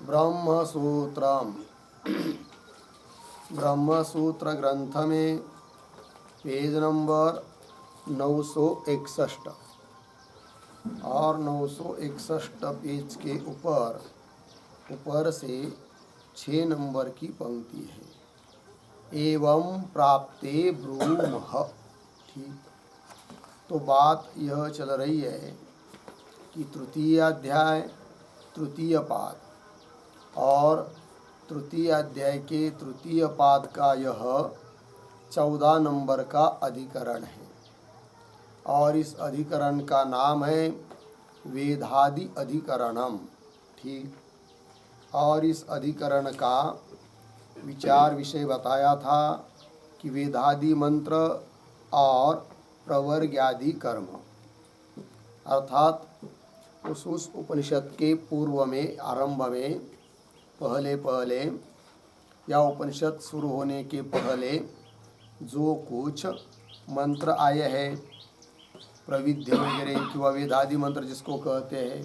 ब्रह्मसूत्रम ब्रह्मसूत्र ग्रंथ में page number 961 और 961 पेज के ऊपर से 6 नंबर की पंक्ति है। एवं प्राप्ते ब्रूमः। ठीक, तो बात यह चल रही है कि तृतीय अध्याय तृतीय पाद और तृतीय अध्याय के तृतीय पाद का यह 14 नंबर का अधिकरण है और इस अधिकरण का नाम है वेदादि अधिकरणम। ठीक, और इस अधिकरण का विचार विषय बताया था कि वेदादि मंत्र और प्रवर्ग्यादि कर्म, अर्थात उस उपनिषद के पूर्व में आरंभ में पहले या उपनिषद शुरू होने के पहले जो कुछ मंत्र आए हैं, प्रविध्य वगैरह किंवा वेदादि मंत्र जिसको कहते हैं,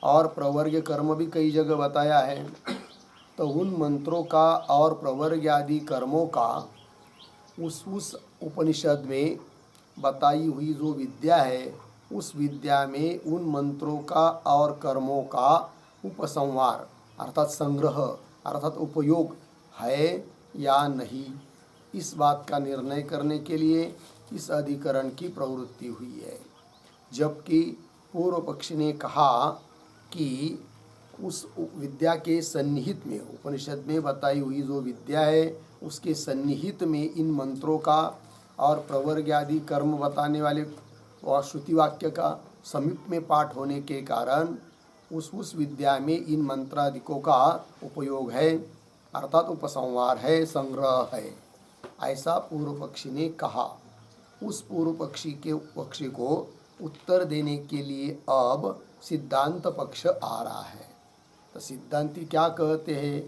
और प्रवर्ग कर्म भी कई जगह बताया है, तो उन मंत्रों का और प्रवर्ग आदि कर्मों का उस उपनिषद में बताई हुई जो विद्या है, उस विद्या में उन मंत्रों का और कर्मों का उपसंहार अर्थात संग्रह अर्थात उपयोग है या नहीं, इस बात का निर्णय करने के लिए इस अधिकरण की प्रवृत्ति हुई है। जबकि पूर्व पक्षी ने कहा कि उस विद्या के सन्निहित में उपनिषद में बताई हुई जो विद्या है उसके सन्निहित में इन मंत्रों का और प्रवर्ग आदि कर्म बताने वाले और श्रुति वाक्य का समीप में पाठ होने के कारण उस विद्या में इन मंत्रादिकों का उपयोग है अर्थात उपसंहार है, संग्रह है, ऐसा पूर्व पक्षी ने कहा। उस पूर्व पक्षी को उत्तर देने के लिए अब सिद्धांत पक्ष आ रहा है। तो सिद्धांती क्या कहते हैं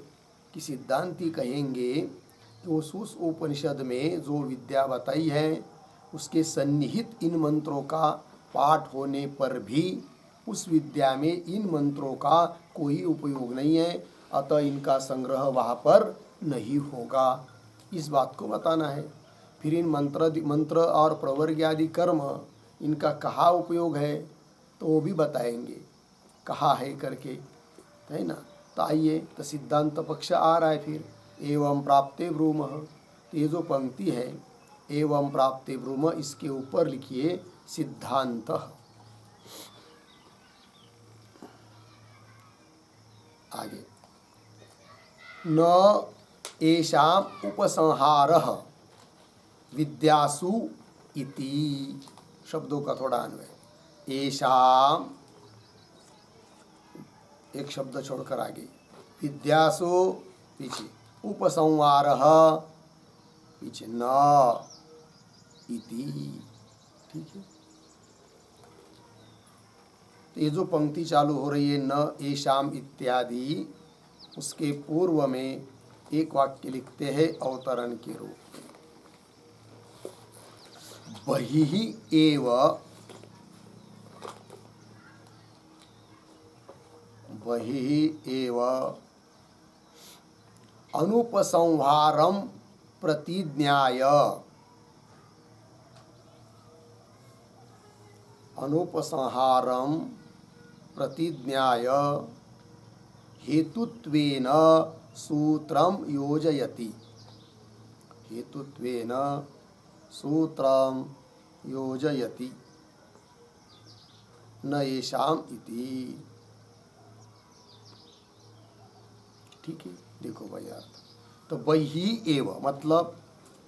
कि सिद्धांती कहेंगे कि उस उपनिषद में जो विद्या बताई है उसके सन्निहित इन मंत्रों का पाठ होने पर भी उस विद्या में इन मंत्रों का कोई उपयोग नहीं है, अतः इनका संग्रह वहाँ पर नहीं होगा, इस बात को बताना है। फिर इन मंत्र और प्रवर्ग आदि कर्म इनका कहाँ उपयोग है तो वो भी बताएंगे कहाँ है करके, है ना। तो आइए, तो सिद्धांत पक्ष आ रहा है। फिर एवं प्राप्ते ब्रूमः, तो ये जो पंक्ति है एवं प्राप्ते ब्रूम, इसके ऊपर लिखिए सिद्धांत। आगे, न एषाम उपसंहारः विद्यासु इति, शब्दों का थोड़ा अन्वय। एषाम एक शब्द छोड़कर आगे, विद्यासु पीछे, उपसंहारः पीछे, न इति। ठीक है, तो ये जो पंक्ति चालू हो रही है न एषाम इत्यादि, उसके पूर्व में एक वाक्य लिखते हैं अवतरण के रूप में, बहिः एव अनुपसंहारं प्रतिज्ञाय, अनुपसंहारं प्रतिज्ञाय हेतुत्वेन सूत्रं योजयति, हेतुत्वेन सूत्रं योजयति, न येषाम इति। ठीक है, देखो भाई अर्थ, तो बहिः एव मतलब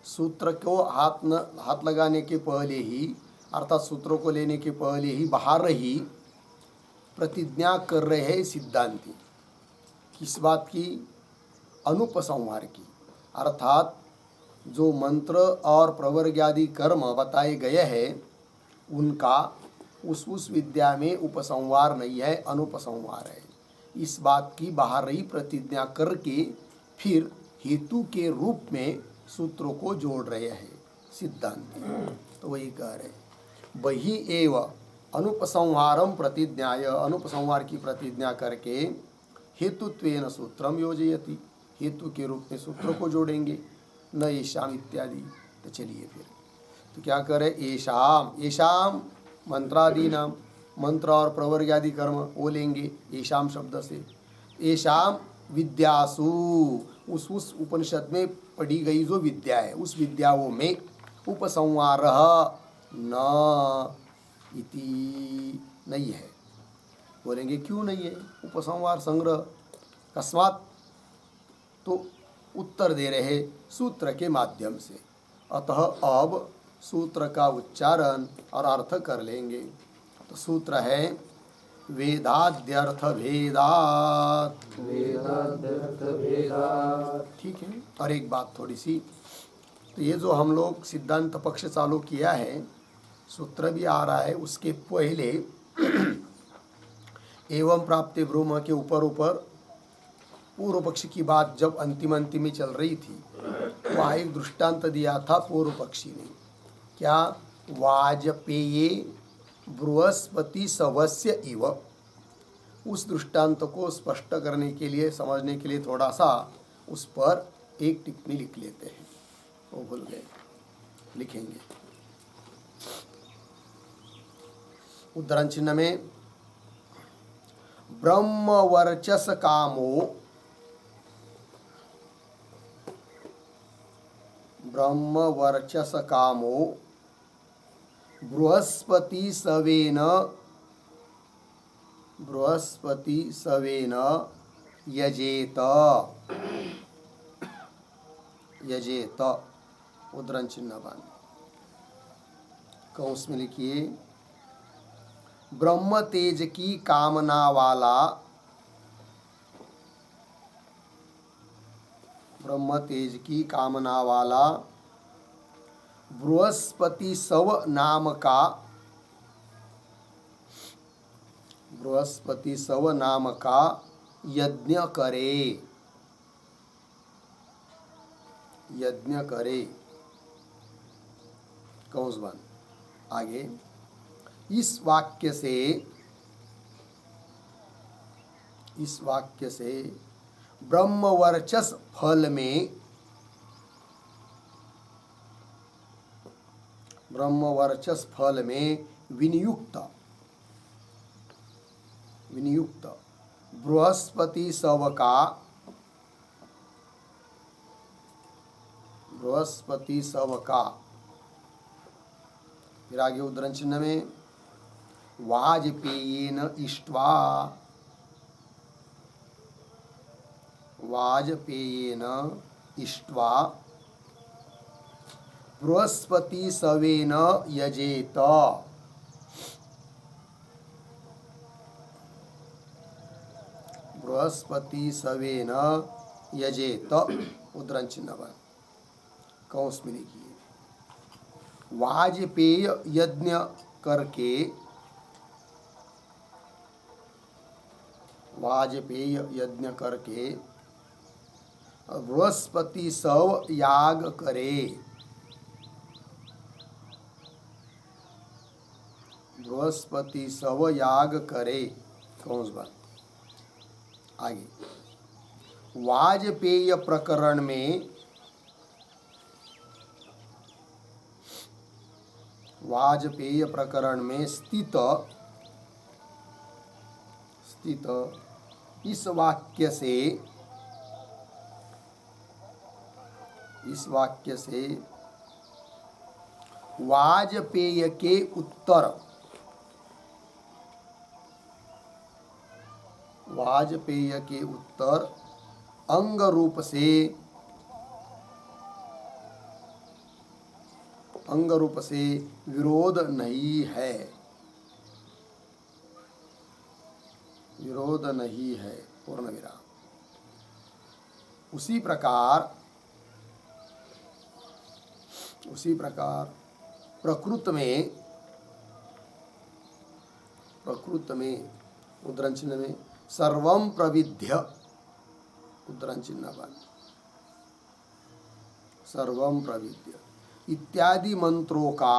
सूत्र को हाथ लगाने के पहले ही अर्थात सूत्रों को लेने के पहले ही बाहर ही प्रतिज्ञा कर रहे हैं सिद्धांती, किस बात की, अनुपसंहार की, अर्थात जो मंत्र और प्रवर्ग आदि कर्म बताए गए हैं उनका उस विद्या में उपसंहार नहीं है, अनुपसंहार है, इस बात की बाहर ही प्रतिज्ञा करके फिर हेतु के रूप में सूत्रों को जोड़ रहे हैं सिद्धांती। तो वही कह रहे, बहिः एव अनुपसंहारम प्रतिज्ञाय, अनुपसंहार की प्रतिज्ञा करके हेतुत्वेन सूत्रम योजयति, हेतु के रूप में सूत्र को जोड़ेंगे, न येषाम इत्यादि। तो चलिए फिर तो क्या करें, येषाम, येषाम मंत्रादि नाम, मंत्र और प्रवर्ग आदि कर्म वो लेंगे येषाम शब्द से। येषाम विद्यासु, उस उपनिषद में पढ़ी गई जो विद्या है उस विद्याओं में उपसंहार न इति नहीं है। बोलेंगे क्यों नहीं है उपसंहार संग्रह, कस्मात्, तो उत्तर दे रहे सूत्र के माध्यम से। अतः अब सूत्र का उच्चारण और अर्थ कर लेंगे। तो सूत्र है वेदाद्यर्थ भेदात्, वेदाद्यर्थ भेदात्। ठीक है। और एक बात थोड़ी सी, तो ये जो हम लोग सिद्धांत पक्ष चालू किया है, सूत्र भी आ रहा है, उसके पहले एवं प्राप्ति ब्रह्म के ऊपर पूर्व पक्ष की बात जब अंतिम में चल रही थी, वहाँ एक दृष्टांत दिया था पूर्व पक्षी ने, क्या, वाजपेयी बृहस्पति सवस्य इव। उस दृष्टांत को स्पष्ट करने के लिए, समझने के लिए थोड़ा सा उस पर एक टिप्पणी लिख लेते हैं, वो भूल गए, लिखेंगे। उद्धरण चिन्ह में ब्रह्म वर्चस कामो, ब्रह्म वर्चस कामो बृहस्पति सवेन, बृहस्पति सवेन यजेत, यजेत, उद्धरण चिन्ह बन, कौंस में लिखिए, ब्रह्म तेज की कामना वाला, ब्रह्म तेज की कामना वाला बृहस्पति सव नाम का, बृहस्पति सव नाम का यज्ञ करे, यज्ञ करे, कौंस बंद। आगे इस वाक्य से, इस वाक्य से ब्रह्मवर्चस फल में, ब्रह्मवर्चस फल में विनियुक्त, विनियुक्त बृहस्पति सव का, बृहस्पति सव का, फिर आगे उद्धरण चिन्ह में वाजपेयेन इष्ट्वा, वाजपेयेन इष्ट्वा बृहस्पति सवेन यजेत, बृहस्पति सवेन यजेत, उद्धरण चिन्ह बन, कौंस में लिखिए, वाजपेय यज्ञ करके, वाजपेय यज्ञ करके बृहस्पति सव याग करे, बृहस्पति सव याग करे, कौंस बन। आगे वाजपेय प्रकरण में, वाजपेय प्रकरण में स्थित, स्थित इस वाक्य से, इस वाक्य से वाजपेय के उत्तर, वाजपेय के उत्तर अंग रूप से, अंग रूप से विरोध नहीं है, विरोध नहीं है, पूर्ण विराम। उसी प्रकार, उसी प्रकार प्रकृत में, प्रकृत में उद्धरण चिन्ह में सर्वं प्रविद्य, उद्धरण चिन्ह बन, सर्वं प्रविद्य इत्यादि मंत्रों का,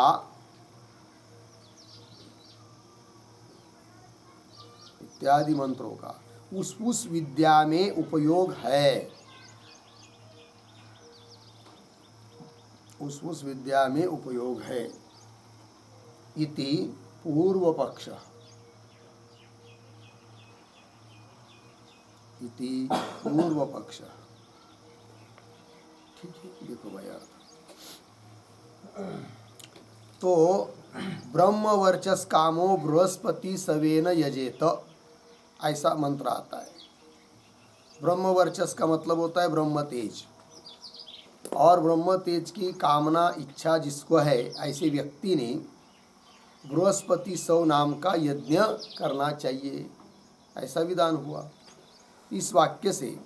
इत्यादि मंत्रों का उस विद्या में उपयोग है, उस विद्या में उपयोग है। इति पूर्व पक्ष, इति पूर्व पक्ष। ठीक है, देखो भाई अर्थ। तो ब्रह्म वर्चस कामो बृहस्पति सवेन यजेत, ऐसा मंत्र आता है। ब्रह्म वर्चस का मतलब होता है ब्रह्म तेज, और ब्रह्म तेज की कामना इच्छा जिसको है ऐसे व्यक्ति ने बृहस्पति सौ नाम का यज्ञ करना चाहिए, ऐसा विधान हुआ। इस वाक्य से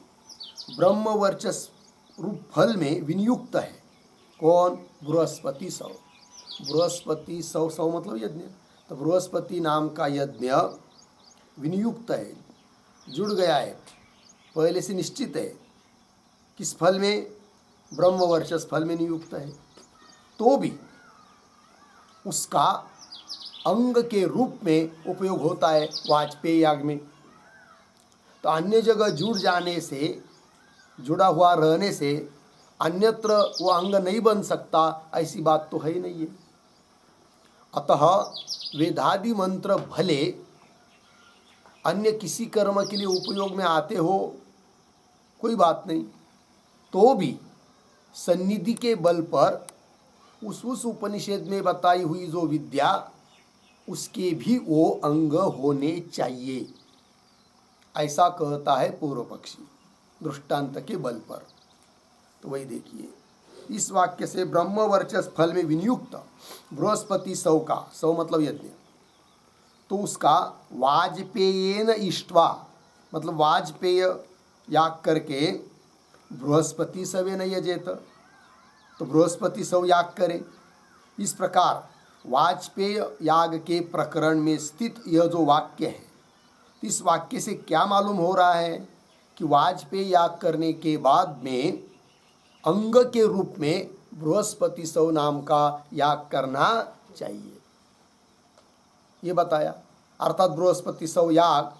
ब्रह्म वर्चस रूप फल में विनियुक्त है कौन? बृहस्पति सौ। बृहस्पति सौ, सौ मतलब यज्ञ, तो बृहस्पति नाम का यज्ञ विनियुक्त है, जुड़ गया है, पहले से निश्चित है। किस फल में? ब्रह्म वर्चस फल में नियुक्त है। तो भी उसका अंग के रूप में उपयोग होता है वाजपेयी याग में। तो अन्य जगह जुड़ जाने से, जुड़ा हुआ रहने से अन्यत्र वो अंग नहीं बन सकता, ऐसी बात तो है ही नहीं है। अतः वेदादि मंत्र भले अन्य किसी कर्म के लिए उपयोग में आते हो, कोई बात नहीं, तो भी सन्निधि के बल पर उस उपनिषद में बताई हुई जो विद्या, उसके भी वो अंग होने चाहिए, ऐसा कहता है पूर्व पक्षी दृष्टांत के बल पर। तो वही देखिए, इस वाक्य से ब्रह्म वर्चस फल में विनियुक्त बृहस्पति सौ का, सौ मतलब यज्ञ, तो उसका वाजपेयेन इष्ट्वा, मतलब वाजपेय याग करके बृहस्पति सवेन यजेत, तो बृहस्पति सौ याग करे। इस प्रकार वाजपेय याग के प्रकरण में स्थित यह जो वाक्य है, इस वाक्य से क्या मालूम हो रहा है कि वाजपेय याग करने के बाद में अंग के रूप में बृहस्पति सौ नाम का याग करना चाहिए, ये बताया। अर्थात बृहस्पति सौ याग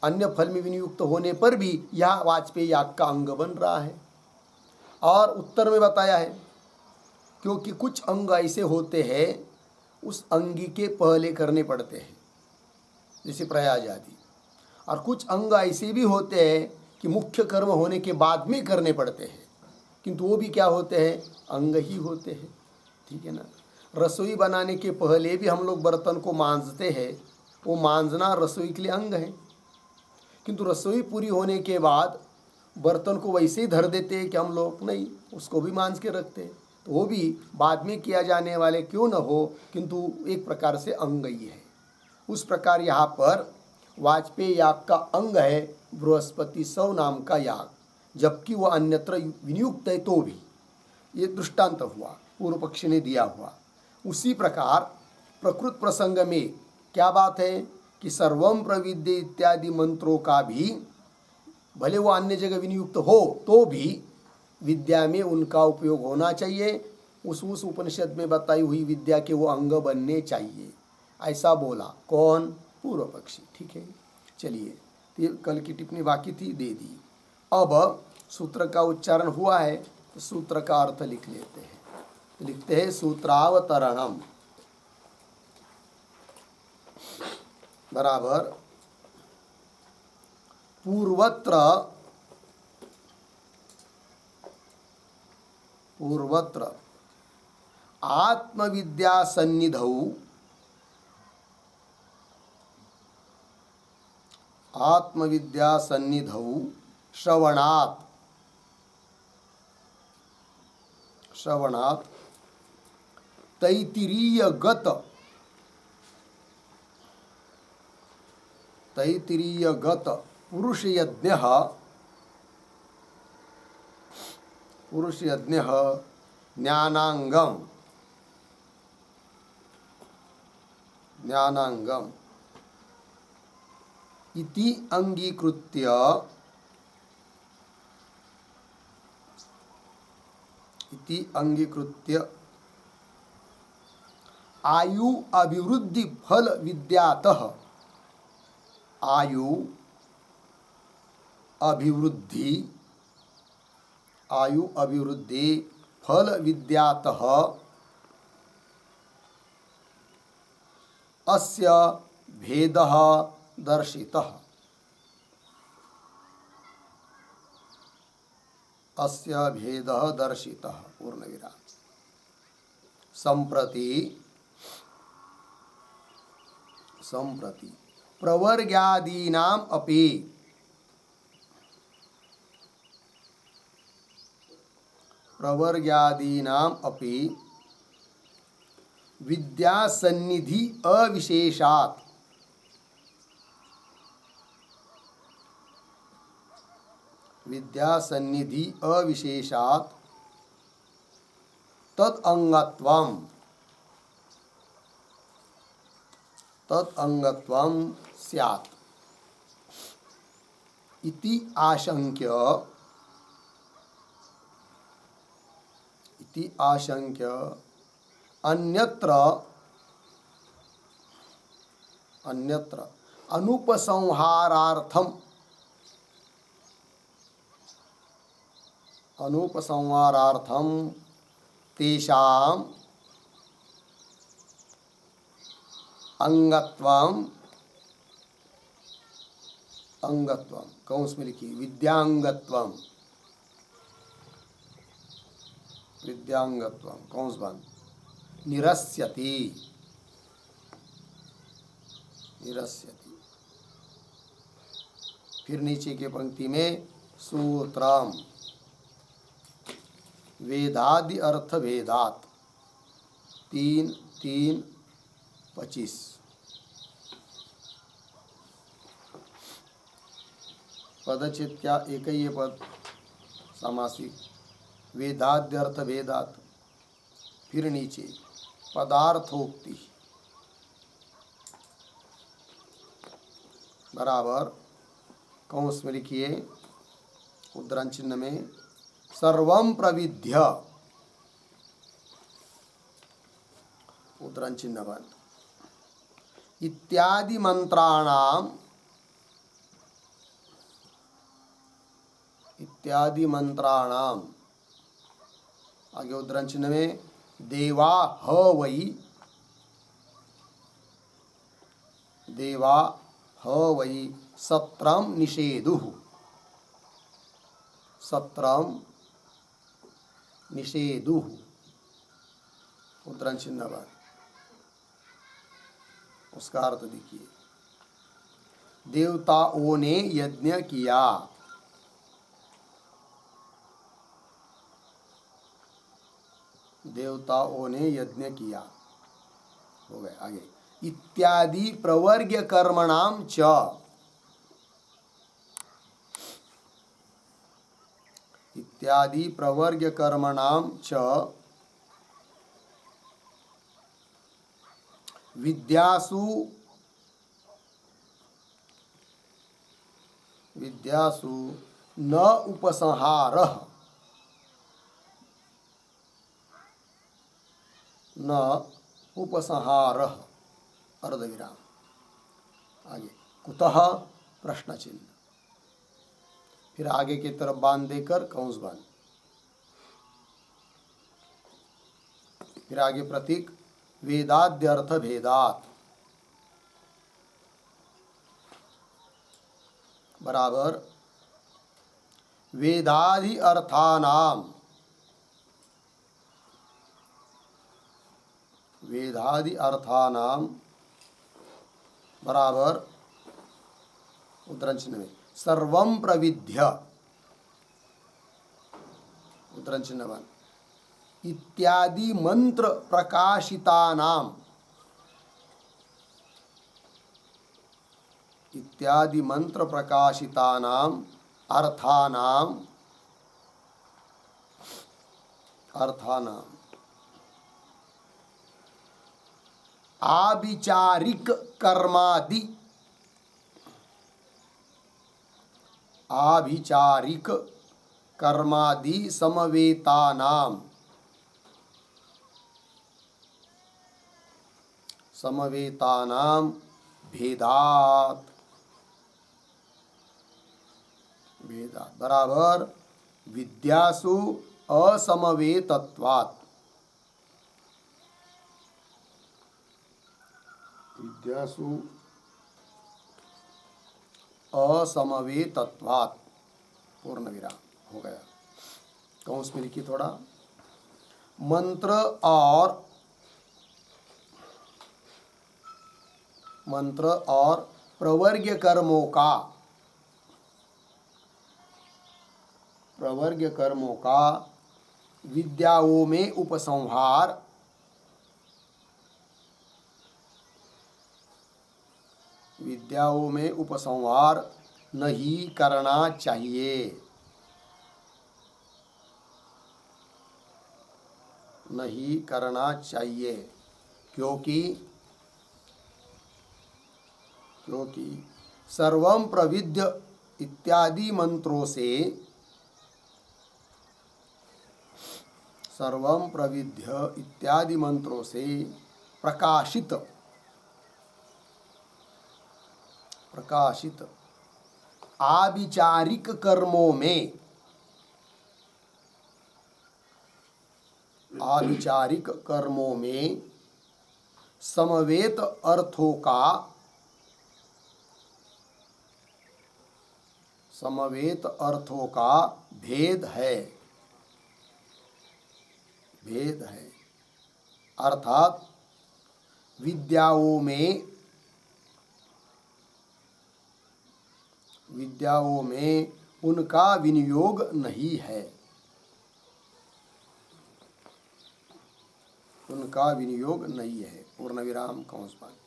अन्य फल में विनियुक्त होने पर भी यह वाजपेयी याग का अंग बन रहा है। और उत्तर में बताया है, क्योंकि कुछ अंग ऐसे होते हैं उस अंगी के पहले करने पड़ते हैं, जैसे प्रयाज आदि, और कुछ अंग ऐसे भी होते हैं कि मुख्य कर्म होने के बाद में करने पड़ते हैं, किंतु वो भी क्या होते हैं? अंग ही होते हैं। ठीक है ना। रसोई बनाने के पहले भी हम लोग बर्तन को मांजते हैं, वो मांजना रसोई के लिए अंग है, किंतु रसोई पूरी होने के बाद बर्तन को वैसे ही धर देते हैं कि हम लोग नहीं, उसको भी मांज के रखते हैं, तो वो भी बाद में किया जाने वाले क्यों न हो, किंतु एक प्रकार से अंग ही है। उस प्रकार यहाँ पर वाजपेयी याग का अंग है बृहस्पति सौ नाम का याग, जबकि वह अन्यत्र विनियुक्त है, तो भी ये दृष्टांत हुआ, पूर्व पक्ष ने दिया हुआ। उसी प्रकार प्रकृत प्रसंग में क्या बात है कि सर्वम प्रविद्य इत्यादि मंत्रों का भी भले वो अन्य जगह विनियुक्त हो, तो भी विद्या में उनका उपयोग होना चाहिए, उस उपनिषद में बताई हुई विद्या के वो अंग बनने चाहिए, ऐसा बोला कौन? पूर्व पक्षी। ठीक है, चलिए, तो कल की टिप्पणी बाकी थी, दे दी। अब सूत्र का उच्चारण हुआ है, तो सूत्र का अर्थ लिख लेते हैं। लिखते हैं सूत्रावतरणम बराबर पूर्वत्र आत्मविद्या सन्निधौ श्रवणात् तैतिरीयगत पुरुषयज्ञः ज्ञानांगम इति अंगीकृत्य आयु अभिवृद्धि फल विद्यातः, आयु अभिवृद्धि आयु अभिवृद्धि फल विद्यातः अस्य भेदः दर्शितः। अस्य भेदः दर्शितः पूर्णविराम। सम्प्रति प्रवर्ग्यादीनाम् अपि विद्यासन्निधि अविशेषात् तदअंगत्वं स्यात् इति आशंक्य अन्यत्र अनुपसंहारार्थं तेषाम् अंगत्वं कौंस में लिखिए विद्यांगत्वं कौंस बंद निरस्यति। फिर नीचे के पंक्ति में सूत्रम वेदादि अर्थ भेदात 3:3:25 पदचित क्या एक ही पद सामासिक वेदाद्यर्थ भेदात। फिर नीचे पदार्थोक्ति बराबर कौंस में लिखिए उद्धरण चिन्ह में सर्वं प्रविध्य उद्धरण चिन्ह बंद इत्यादि मंत्राणाम आगे उद्धरण चिन्ह में देवा ह वै सत्रम निषेधु उद्धरण चिन्ह बंद। उसका अर्थ देखिए देवताओं ने यज्ञ किया। हो गए आगे इत्यादि प्रवर्ग्य कर्मणाम च विद्यासु न उपसंहारः अर्धविराम आगे कुतः प्रश्न चिन्ह फिर आगे की तरफ बांध देकर कौंस बांध फिर आगे प्रतीक वेदाद्यर्थ भेदात बराबर वेदादि अर्थानाम बराबर उद्धरण चिन्ह में सर्वं प्रविध्य उद्धरण चिन्ह बन इत्यादि मंत्र प्रकाशितानाम अर्थानाम आविचारिक कर्मादि समवेतानाम भेदात भेदात् बराबर विद्यासु असमवेतत्वात्, विद्यासु असमवेतत्वात्, पूर्ण विराम हो गया। कौंस में लिखिए थोड़ा, मंत्र और प्रवर्ग्य कर्मों का विद्याओं में उपसंहार नहीं करना चाहिए, नहीं करना चाहिए, क्योंकि सर्वं प्रविद्य इत्यादि मंत्रों से, सर्वं प्रविद्य इत्यादि मंत्रों से प्रकाशित आविचारिक कर्मों में, आविचारिक कर्मों में समवेत अर्थों का भेद है, अर्थात विद्याओं में उनका विनियोग नहीं है, उनका विनियोग नहीं है। पूर्ण विराम कंस पानी।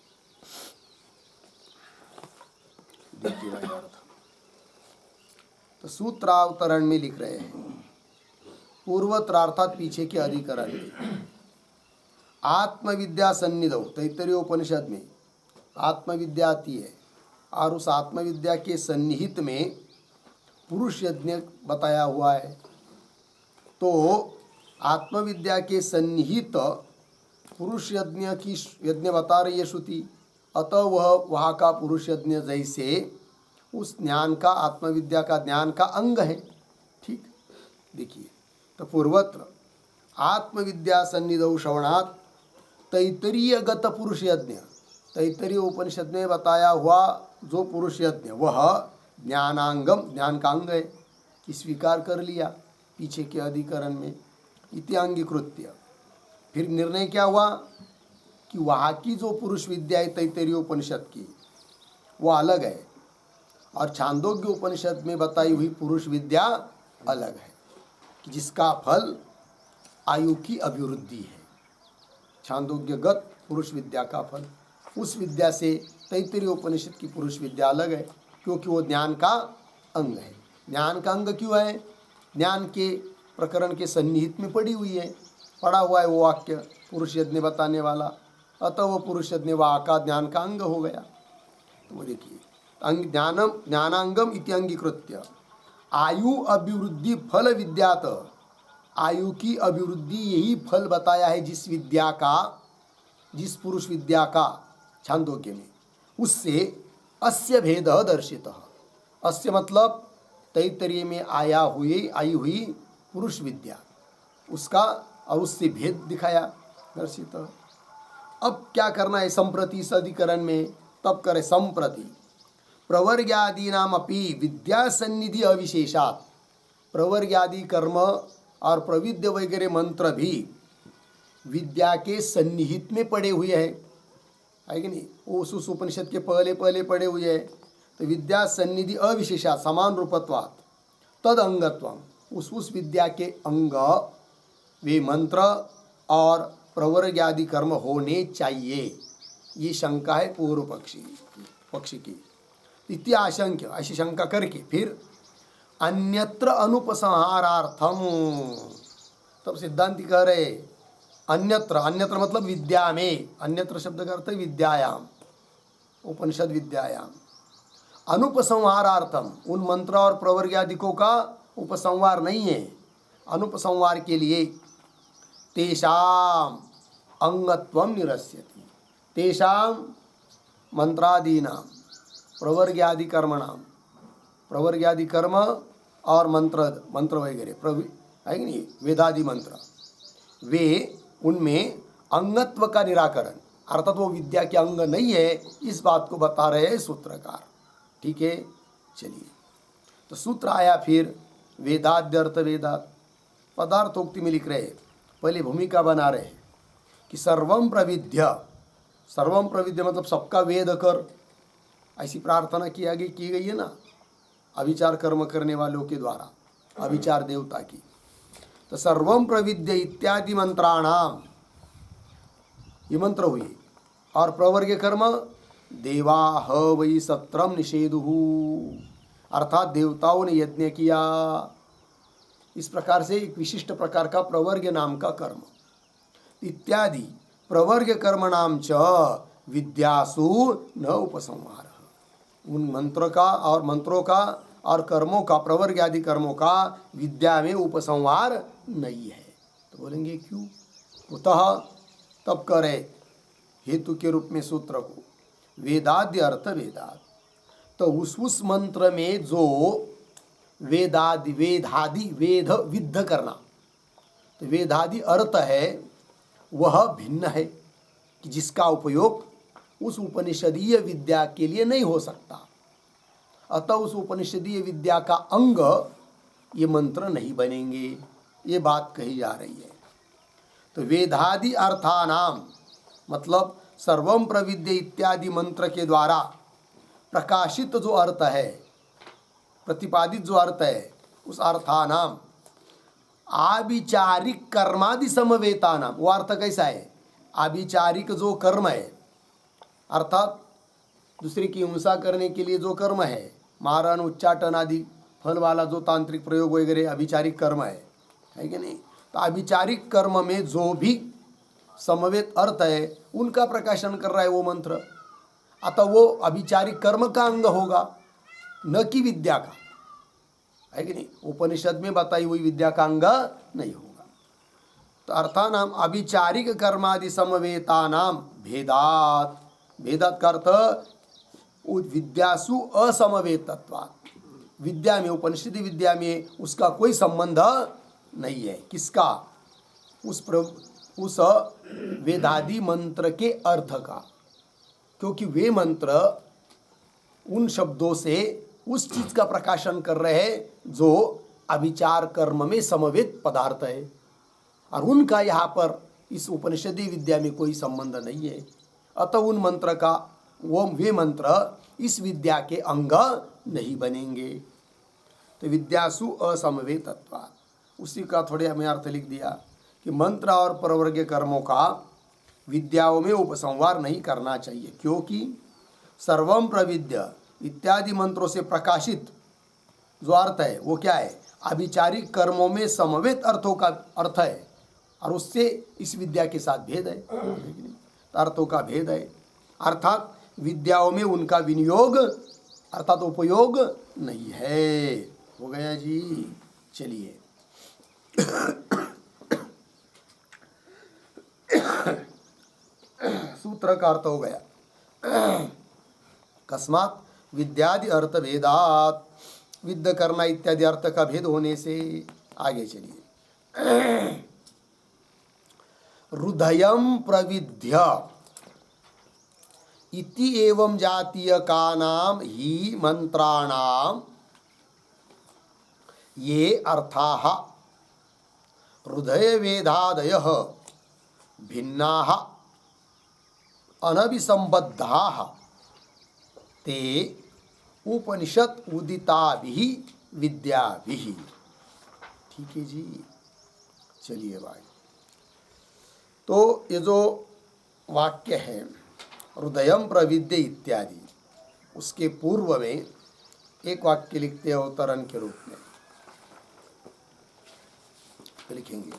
देखिए भाई अर्थ, तो सूत्रावतरण में लिख रहे हैं, पूर्वत्र अर्थात पीछे के अधिकरण में आत्मविद्या सन्निधौ, तैत्तरीय उपनिषद में आत्मविद्या आती है और उस आत्मविद्या के सन्निहित में पुरुष यज्ञ बताया हुआ है। तो आत्मविद्या के सन्निहित पुरुष यज्ञ बता रही है श्रुति, अतः वह वहाँ का पुरुष यज्ञ जैसे उस ज्ञान का, आत्मविद्या का ज्ञान का अंग है। ठीक, देखिए तो पूर्वत्र आत्मविद्या सन्निधौ श्रवणात् तैत्तरीय गत पुरुष यज्ञ, तैत्तरीय उपनिषद में बताया हुआ जो पुरुष यज्ञ वह ज्ञानांगम, ज्ञान का अंग है, कि स्वीकार कर लिया पीछे के अधिकरण में इत्यांगीकृत्य। फिर निर्णय क्या हुआ कि वहाँ की जो पुरुष विद्या है तैत्तरीय उपनिषद की वो अलग है और छांदोग्य उपनिषद में बताई हुई पुरुष विद्या अलग है, जिसका फल आयु की अभिवृद्धि है। छांदोग्यगत पुरुष विद्या का फल, उस विद्या से तैत्तरीय उपनिषद की पुरुष विद्या अलग है, क्योंकि वो ज्ञान का अंग है। ज्ञान का अंग क्यों है? ज्ञान के प्रकरण के सन्निहित में पड़ी हुई है, पड़ा हुआ है वो वाक्य पुरुष यज्ञ बताने वाला, अतः वो पुरुष यज्ञ वहाँ का ज्ञान का अंग हो गया। तो वो देखिए ज्ञानांगम इति अंगीकृत्य आयु अभिवृद्धि फल विद्यात, आयु की अभिवृद्धि यही फल बताया है जिस विद्या का, जिस पुरुष विद्या का छांदोग्य में, उससे अस्य भेद दर्शित। अस्य मतलब तैत्तरीय में आई हुई पुरुष विद्या, उसका और उससे भेद दिखाया, दर्शित। अब क्या करना है संप्रति इस अधिकरण में? तब करे संप्रति प्रवर्ग्यादीनाम अपि विद्या सन्निधि अविशेषात्, प्रवर्ग्यादि कर्म और प्रविद्य वगैरह मंत्र भी विद्या के सन्निहित में पड़े हुए हैं, है कि नहीं? उस उपनिषद के पहले पड़े हुए हैं। तो विद्या सन्निधि अविशेषात् समान रूपत्वात् तद अंगत्वम, उस विद्या के अंग वे मंत्र और प्रवर्ग्यादि कर्म होने चाहिए। ये शंका है पूर्व पक्षी की। इति आशंक्य, ऐसी शंका करके फिर अन्यत्र अनुपसंहारार्थम, तब सिद्धांति कह रहे अन्यत्र मतलब विद्या में, अन्यत्र शब्द का अर्थ है विद्यायाम, उपनिषद विद्यायाम, अनुपसंहारार्थम, उन मंत्र और प्रवर्ग्यादिकों का उपसंहार नहीं है, अनुपसंहार के लिए तेषाम अंगत्वम निरस्यति, तेषाम मंत्रादीनाम प्रवर्ग्यादि कर्मणाम प्रवर्ग आदि कर्म और मंत्र वगैरह है कि नहीं, वेदादि मंत्र, वे उनमें अंगत्व का निराकरण, अर्थात वो विद्या के अंग नहीं है, इस बात को बता रहे हैं सूत्रकार। ठीक है, चलिए, तो सूत्र आया फिर वेदाद्यर्थ वेदात, पदार्थोक्ति में लिख रहे हैं, पहले भूमिका बना रहे हैं कि सर्वम प्रविद्य, सर्वम प्रविद्य मतलब सबका वेद कर, ऐसी प्रार्थना की गई है ना अभिचार कर्म करने वालों के द्वारा, अभिचार देवता की। तो सर्वम प्रविद्य इत्यादि मंत्राणाम, ये मंत्र हुए, और प्रवर्ग कर्म देवाह वै सत्रम निषेधुः, अर्थात देवताओं ने यज्ञ किया। इस प्रकार से एक विशिष्ट प्रकार का प्रवर्ग नाम का कर्म इत्यादि प्रवर्ग कर्म नाम च विद्यासु न उपसंहार, उन मंत्र का और मंत्रों का और कर्मों का, प्रवर्ग आदि कर्मों का विद्या में उपसंहार नहीं है। तो बोलेंगे क्यों? कुतः, तब करे हेतु के रूप में सूत्र को, वेदाद्य अर्थ वेदात, तो उस मंत्र में जो वेदादि वेद विद्ध करना, तो वेदादि अर्थ है वह भिन्न है कि जिसका उपयोग उस उपनिषदीय विद्या के लिए नहीं हो सकता, अतः उस उपनिषदीय विद्या का अंग ये मंत्र नहीं बनेंगे, ये बात कही जा रही है। तो वेदादि अर्थानाम मतलब सर्वम प्रविद्य इत्यादि मंत्र के द्वारा प्रकाशित जो अर्थ है, प्रतिपादित जो अर्थ है, उस अर्थानाम आविचारिक कर्मादि समवेता नाम, वो अर्थ कैसा है? आविचारिक जो कर्म है, अर्थात दूसरे की हिंसा करने के लिए जो कर्म है, मारण उच्चाटन आदि फल वाला जो तांत्रिक प्रयोग वगैरह अभिचारिक कर्म है कि नहीं? तो अभिचारिक कर्म में जो भी समवेत अर्थ है उनका प्रकाशन कर रहा है वो मंत्र, अतः वो अभिचारिक कर्म का अंग होगा, न कि विद्या का, है कि नहीं? उपनिषद में बताई हुई विद्या का अंग नहीं होगा। तो अर्थानाम अभिचारिक कर्मादि समवेता नाम भेदात, भेदात का अर्थ विद्यासु असमवेतत्वात्, विद्या में, उपनिषदी विद्या में उसका कोई संबंध नहीं है। किसका? उस वेदादि मंत्र के अर्थ का, क्योंकि वे मंत्र उन शब्दों से उस चीज का प्रकाशन कर रहे हैं जो अभिचार कर्म में समवेत पदार्थ है, और उनका यहाँ पर इस उपनिषदी विद्या में कोई संबंध नहीं है, अतः उन मंत्र का वे मंत्र इस विद्या के अंग नहीं बनेंगे। तो विद्यासु असमवेतत्वात्, उसी का थोड़े हमें अर्थ लिख दिया कि मंत्र और प्रवर्ग कर्मों का विद्याओं में उपसंहार नहीं करना चाहिए, क्योंकि सर्वम प्रविद्य इत्यादि मंत्रों से प्रकाशित जो अर्थ है वो क्या है? अभिचारिक कर्मों में समवेत अर्थों का अर्थ है, और उससे इस विद्या के साथ भेद है, अर्थों का भेद है, अर्थात विद्याओं में उनका विनियोग अर्थात उपयोग नहीं है। हो गया जी, चलिए सूत्र का अर्थ हो गया। कस्मात विद्यादि अर्थ भेदात, विद्या करना इत्यादि अर्थ का भेद होने से। आगे चलिए, हृदयम प्रविद्य इति एवं जातीय का नाम ही मंत्राणाम ये अर्थाः हृदय वेदादयः भिन्नाः अनभिसंबद्धाः ते उपनिषद उदिताभिः विद्याभिः। ठीक है जी, चलिए भाई, तो ये जो वाक्य है हृदयम प्रविद्य इत्यादि, उसके पूर्व में एक वाक्य लिखते हैं अवतरण के रूप में, लिखेंगे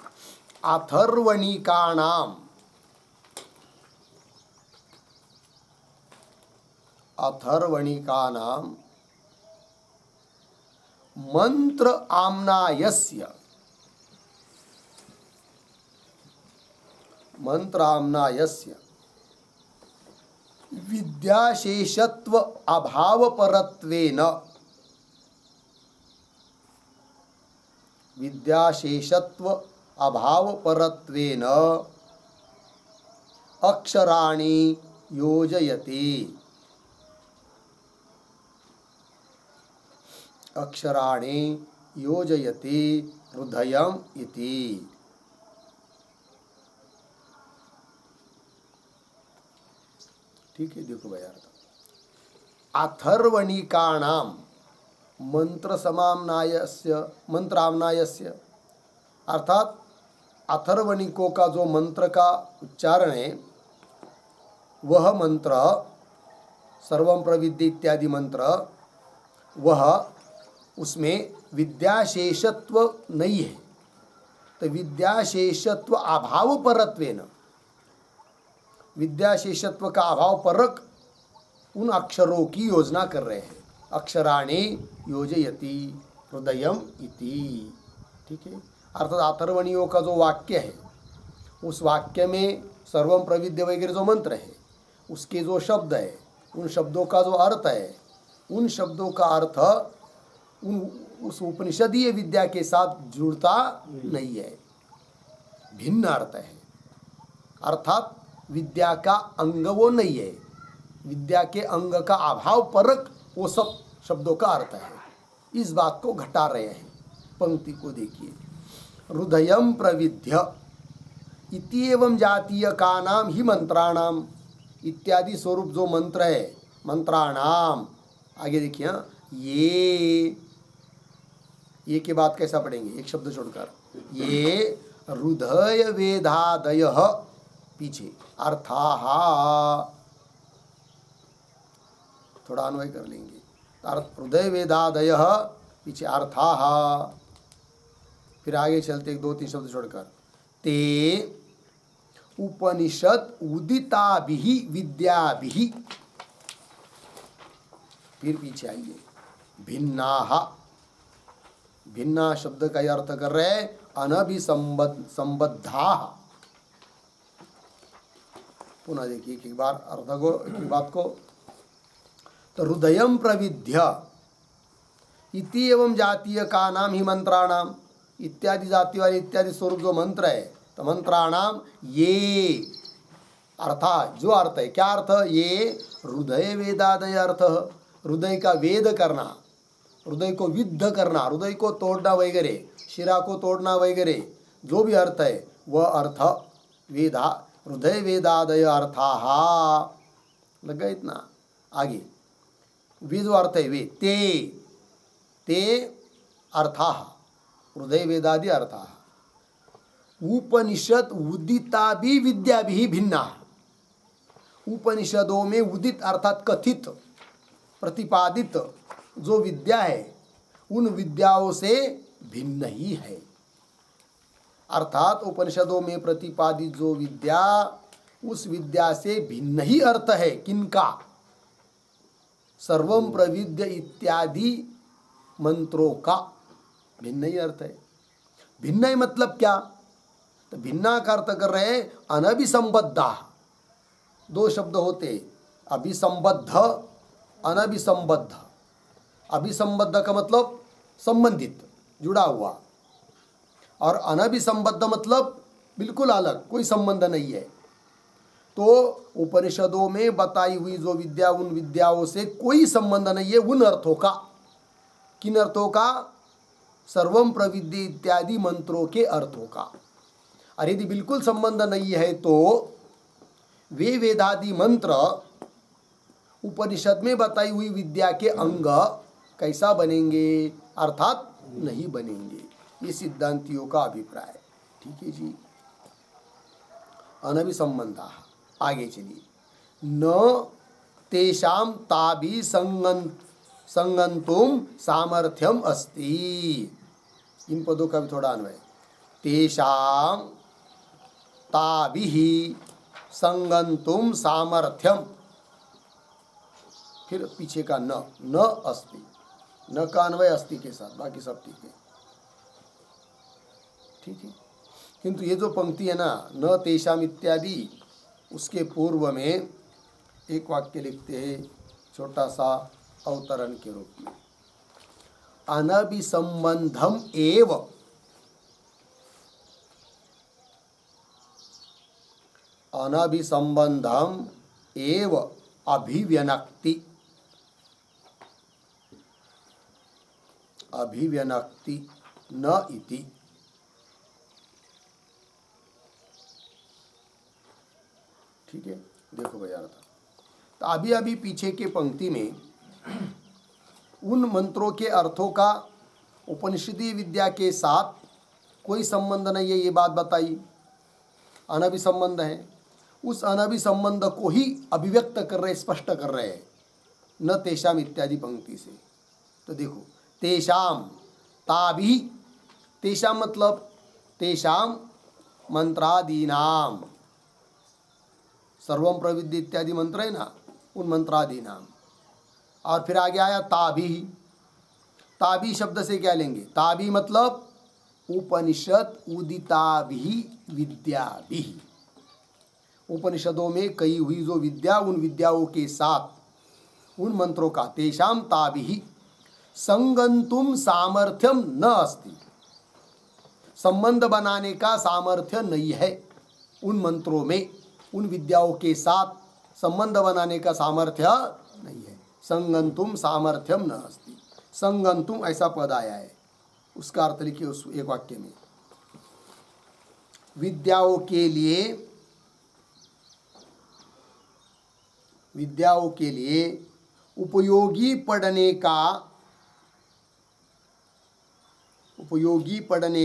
अथर्वणिकानाम, अथर्वणिकानाम मंत्र आम्नायस्य, मंत्र आम्नायस्य विद्याशेषत्व अभाव परत्वेन विद्याशेषत्व अभाव परत्वेन अक्षराणि योजयति। अक्षराणि योजयति हृदयम् इति। ठीक है, देखो भाई अर्थ। अथर्वणिकाणाम मंत्र समाम्नायस्य मंत्राम्नायस्य, अर्थात अथर्वणिकों का जो मंत्र का उच्चारण है वह मंत्र सर्वं प्रविद्य इत्यादि मंत्र, वह उसमें विद्याशेषत्व नहीं है। तो विद्याशेषत्व अभाव परत्वेन, विद्याशेषत्व का अभाव परक उन अक्षरों की योजना कर रहे हैं। अक्षराणि योजयति हृदयम इति। ठीक है, अर्थात अथर्वणियों का जो वाक्य है उस वाक्य में सर्वम प्रविद्य वगैरह जो मंत्र है उसके जो शब्द है उन शब्दों का जो अर्थ है, उन शब्दों का अर्थ उस उपनिषदीय विद्या के साथ जुड़ता नहीं है, भिन्न अर्थ है। अर्थात विद्या का अंग वो नहीं है, विद्या के अंग का अभाव परक वो सब शब्दों का अर्थ है। इस बात को घटा रहे हैं। पंक्ति को देखिए, हृदयम प्रविद्य इति एवं जातीय का नाम ही मंत्राणाम इत्यादि स्वरूप जो मंत्र है, मंत्राणाम। आगे देखिए, ये के बाद कैसा पढ़ेंगे, एक शब्द छोड़कर, ये हृदय वेदादय पीछे अर्थाः, थोड़ा अन्वय कर लेंगे। हृदय वेदादय पीछे अर्थाः, फिर आगे चलते एक दो तीन शब्द छोड़कर, ते उपनिषद उदिताभिः विद्याभिः, फिर पीछे आइए, भिन्नाः। भिन्ना शब्द का अर्थ कर रहे हैं अनभिसंबद्धाः। पुनः देखिए एक बार अर्थ को, एक बात को। तो हृदयम प्रविद्य इति एवं जातीय का नाम ही मंत्राणाम इत्यादि जाति वाले इत्यादि स्वरूप जो मंत्र है, तो मंत्राणाम ये अर्थात जो अर्थ है, क्या अर्थ, ये हृदय वेदादय अर्थ, हृदय का वेद करना, हृदय को विद्ध करना, हृदय को तोड़ना वगैरह, शिरा को तोड़ना वगैरह, जो भी अर्थ है वह अर्थ वेदा, हृदय वेदादय अर्थाः। लग गया इतना। आगे वे जो अर्थ है वे ते अर्थाः, हृदय वेदादि अर्थाः। उपनिषद उदिता भी विद्या भी भिन्ना, उपनिषदों में उदित अर्थात कथित प्रतिपादित जो विद्या है उन विद्याओं से भिन्न ही है। अर्थात उपनिषदों में प्रतिपादित जो विद्या, उस विद्या से भिन्न ही अर्थ है। किनका? सर्वम प्रविद्य इत्यादि मंत्रों का भिन्न ही अर्थ है। भिन्न ही मतलब क्या? तो भिन्ना का अर्थ कर रहे हैं अनभिसंबद्धा। दो शब्द होते, अभिसंबद्ध, अनभिसंबद्ध। अभिसंबद्ध का मतलब संबंधित, जुड़ा हुआ, और अनभिसंबद्ध मतलब बिल्कुल अलग, कोई संबंध नहीं है। तो उपनिषदों में बताई हुई जो विद्या, उन विद्याओं से कोई संबंध नहीं है। उन अर्थों का, किन अर्थों का? सर्वम प्रविद्य इत्यादि मंत्रों के अर्थों का। और यदि बिल्कुल संबंध नहीं है तो वे वेदादि मंत्र उपनिषद में बताई हुई विद्या के अंग कैसा बनेंगे? अर्थात नहीं बनेंगे। ये सिद्धांतियों का अभिप्राय। ठीक है जी। अनभिसंबंधा। आगे चलिए, न तेषां ताभि संगन्तुम सामर्थ्यम अस्ति। इन पदों का भी थोड़ा अन्वय। तेषां ताभिः संगन्तुम सामर्थ्यम, फिर पीछे का न अस्ति, न का अन्वय अस्ति के साथ, बाकी सब ठीक है। ठीक है, किंतु ये जो पंक्ति है ना, न तेषाम इत्यादि, उसके पूर्व में एक वाक्य लिखते हैं छोटा सा अवतरण के रूप में, अनभिसंबंधम एव अनभिसंबंधम एव अभिव्यनक्ति, अभिव्यनक्ति न इति। ठीक है, देखो भैया अर्थ। तो अभी पीछे के पंक्ति में उन मंत्रों के अर्थों का उपनिषदीय विद्या के साथ कोई संबंध नहीं है, ये बात बताई। अनभिसंबंध है, उस अनभिसंबंध को ही अभिव्यक्त कर रहे, स्पष्ट कर रहे हैं, न तेषाम इत्यादि पंक्ति से। तो देखो, तेषाम ताभि, तेषाम मतलब तेषाम मंत्रादीनाम, सर्वम प्रविद्य इत्यादि मंत्र है ना, उन मंत्रादीनाम। और फिर आगे आया ताभि। ताभि शब्द से क्या लेंगे? ताभि मतलब उपनिषद उदिताभि विद्याभि, उपनिषदों में कही हुई जो विद्या, उन विद्याओं के साथ उन मंत्रों का, तेषाम ताभि संगंतुम सामर्थ्यम न अस्ति, संबंध बनाने का सामर्थ्य नहीं है उन मंत्रों में, उन विद्याओं के साथ संबंध बनाने का सामर्थ्य नहीं है। संगंतुम सामर्थ्यम न अस्ति, संगंतुम ऐसा पद आया है, उसका अर्थ लिखिए उस एक वाक्य में। विद्याओं के लिए उपयोगी पढ़ने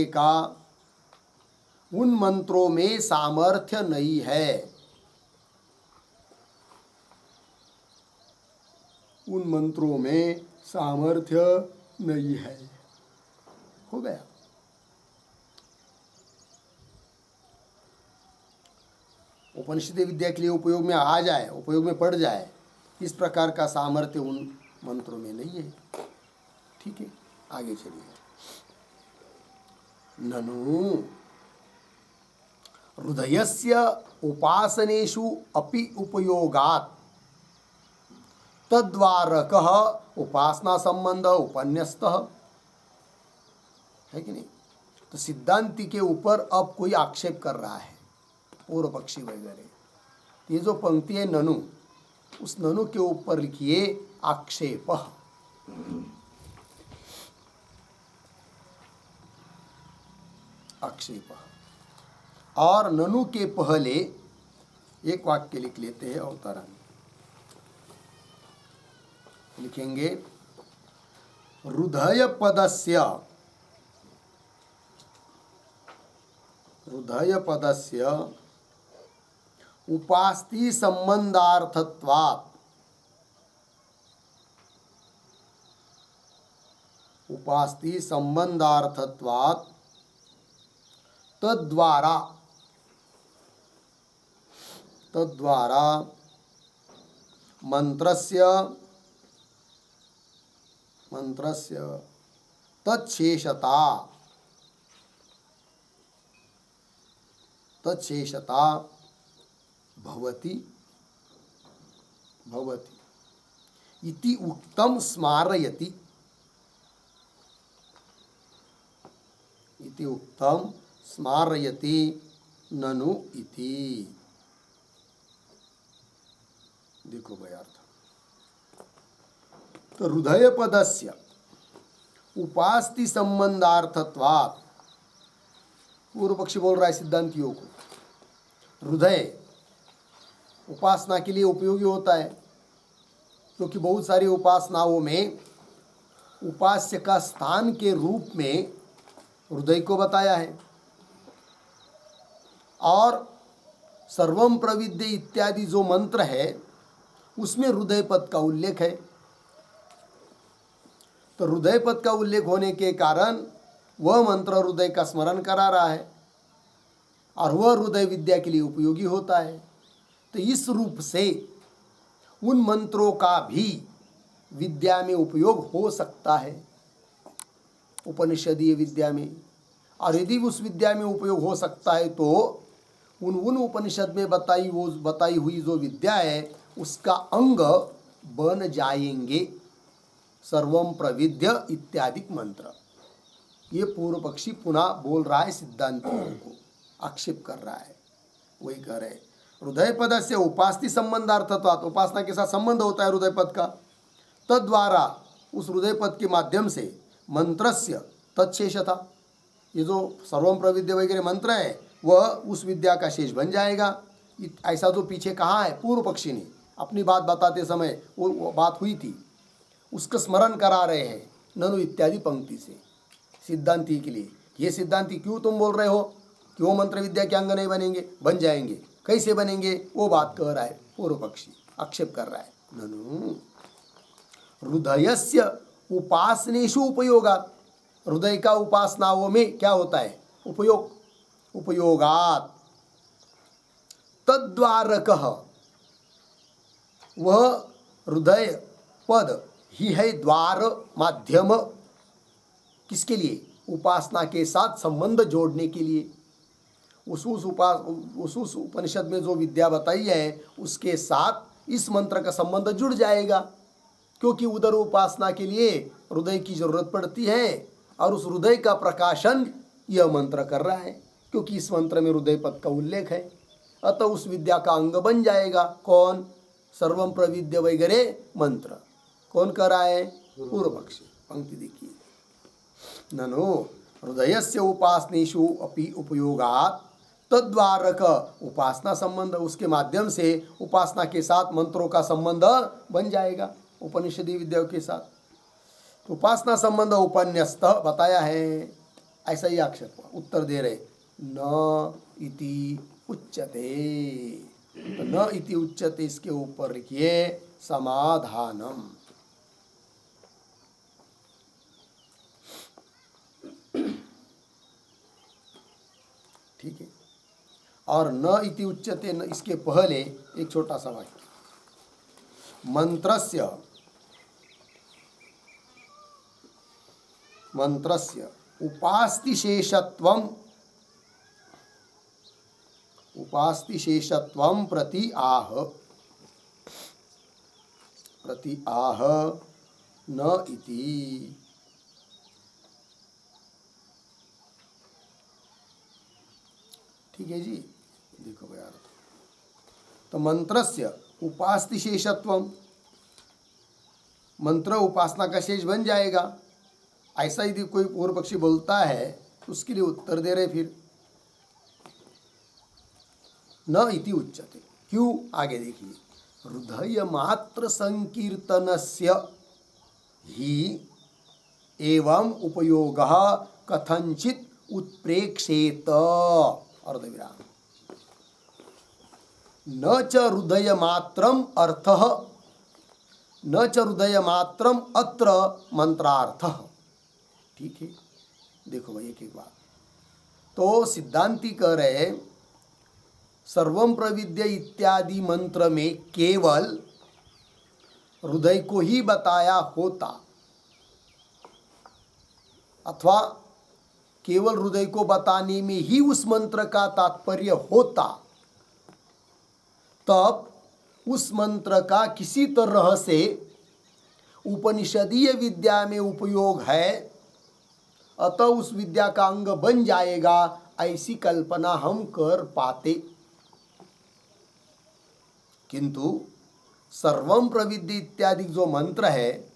का उन मंत्रों में सामर्थ्य नहीं है, उन मंत्रों में सामर्थ्य नहीं है। हो गया। उपनिषद विद्या के लिए उपयोग में आ जाए, उपयोग में पड़ जाए, इस प्रकार का सामर्थ्य उन मंत्रों में नहीं है। ठीक है, आगे चलिए। ननु हृदयस्य उपासनेषु अपि उपयोगात् तद्वारकः उपासना संबंध उपन्यस्तः, है कि नहीं? तो सिद्धांति के ऊपर अब कोई आक्षेप कर रहा है, पूर्व पक्षी वगैरह। ये जो पंक्ति है ननु, उस ननु के ऊपर लिखिए आक्षेप। आक्षेप। और ननु के पहले एक वाक्य लिख लेते हैं अवतरण। लिखेंगे हृदय पदस्य उपास्ति संबंधार्थत्वात्, उपास्ति संबंधार्थत्वात् तद्वारा मंत्रस्य तच्छेषता भवति इति उक्तं स्मारयति, इति उक्तं स्मारयति ननु इति। देखो भाई अर्थ। तो हृदय पदस्य उपास्ति संबंधार्थत्वात्, पूर्व पक्षी बोल रहा है सिद्धांतियों को, हृदय उपासना के लिए उपयोगी होता है, क्योंकि बहुत सारी उपासनाओं में उपास्य का स्थान के रूप में हृदय को बताया है। और सर्वम प्रविद्य इत्यादि जो मंत्र है उसमें हृदय पद का उल्लेख है। तो हृदय पद का उल्लेख होने के कारण वह मंत्र हृदय का स्मरण करा रहा है और वह हृदय विद्या के लिए उपयोगी होता है। तो इस रूप से उन मंत्रों का भी विद्या में उपयोग हो सकता है, उपनिषदीय विद्या में। और यदि उस विद्या में उपयोग हो सकता है तो उन उपनिषद में बताई हुई जो विद्या है उसका अंग बन जाएंगे सर्वम प्रविद्य इत्यादि मंत्र। ये पूर्व पक्षी पुनः बोल रहा है, सिद्धांतियों को आक्षेप कर रहा है। वही कह रहे हृदय पद से उपास्ति संबंधार्थत्वात्, उपासना के साथ संबंध होता है हृदय पद का, तद्वारा उस हृदय पद के माध्यम से मंत्रस्य तत्शेषता, ये जो सर्वम प्रविद्या वगैरह मंत्र है वह उस विद्या का शेष बन जाएगा। ऐसा जो पीछे कहा है पूर्व पक्षी ने अपनी बात बताते समय वो बात हुई थी, उसका स्मरण करा रहे हैं ननु इत्यादि पंक्ति से सिद्धांति के लिए। ये सिद्धांति क्यों तुम बोल रहे हो कि वो मंत्र विद्या के अंग नहीं बनेंगे? बन जाएंगे। कैसे बनेंगे? वो बात कह रहा है पूर्व पक्षी, आक्षेप कर रहा है। ननु हृदयस्य उपासनेषु उपयोगात्, हृदय का उपासनाओं में क्या होता है? उपयोग। उपयोगात् तद्वारकः, वह हृदय पद ही है द्वार, माध्यम, किसके लिए? उपासना के साथ संबंध जोड़ने के लिए। उस उपनिषद में जो विद्या बताई है उसके साथ इस मंत्र का संबंध जुड़ जाएगा, क्योंकि उधर उपासना के लिए हृदय की जरूरत पड़ती है और उस हृदय का प्रकाशन यह मंत्र कर रहा है, क्योंकि इस मंत्र में हृदय पद का उल्लेख है। अतः उस विद्या का अंग बन जाएगा। कौन? सर्वम प्रविद्य वगैरह मंत्र। कौन कर रहा है? पूर्व पक्षी। पंक्ति देखिए, ननु हृदयस्य उपासनेषु अपि उपयोगात् तद्वारक, उपासना संबंध, उसके माध्यम से उपासना के साथ मंत्रों का संबंध बन जाएगा उपनिषदीय विद्याओं के साथ। उपासना संबंध उपन्यस्त बताया है, ऐसा ही आक्षेप उत्तर दे रहे, न इति उच्यते। तो न इति उच्यते इसके ऊपर लिखिए समाधानम। ठीक है। और न इति उच्यते न, इसके पहले एक छोटा सा वाक्य, मंत्रस्य उपास्तिशेषत्वं प्रति आह न इति। ठीक है जी, देखो भाई, तो मंत्रस्य उपास्तिशेषत्वम, मंत्र उपासना का शेष बन जाएगा। ऐसा यदि कोई पूर्व पक्षी बोलता है तो उसके लिए उत्तर दे रहे फिर न इति उच्यते। क्यों? आगे देखिए, हृदय मात्र संकीर्तनस्य ही एवं उपयोगः कथंचित उत्प्रेक्षेत, अर्धविराम, न च हृदय मात्रम अर्थः, न च हृदय मात्रम अत्र मंत्रार्थः। ठीक है, देखो भाई एक एक बात। तो सिद्धांती कह रहे सर्वम प्रविद्य इत्यादि मंत्र में केवल हृदय को ही बताया होता, अथवा केवल हृदय को बताने में ही उस मंत्र का तात्पर्य होता, तब उस मंत्र का किसी तरह से उपनिषदीय विद्या में उपयोग है, अतः उस विद्या का अंग बन जाएगा, ऐसी कल्पना हम कर पाते। किंतु सर्वम प्रविद्य इत्यादि जो मंत्र है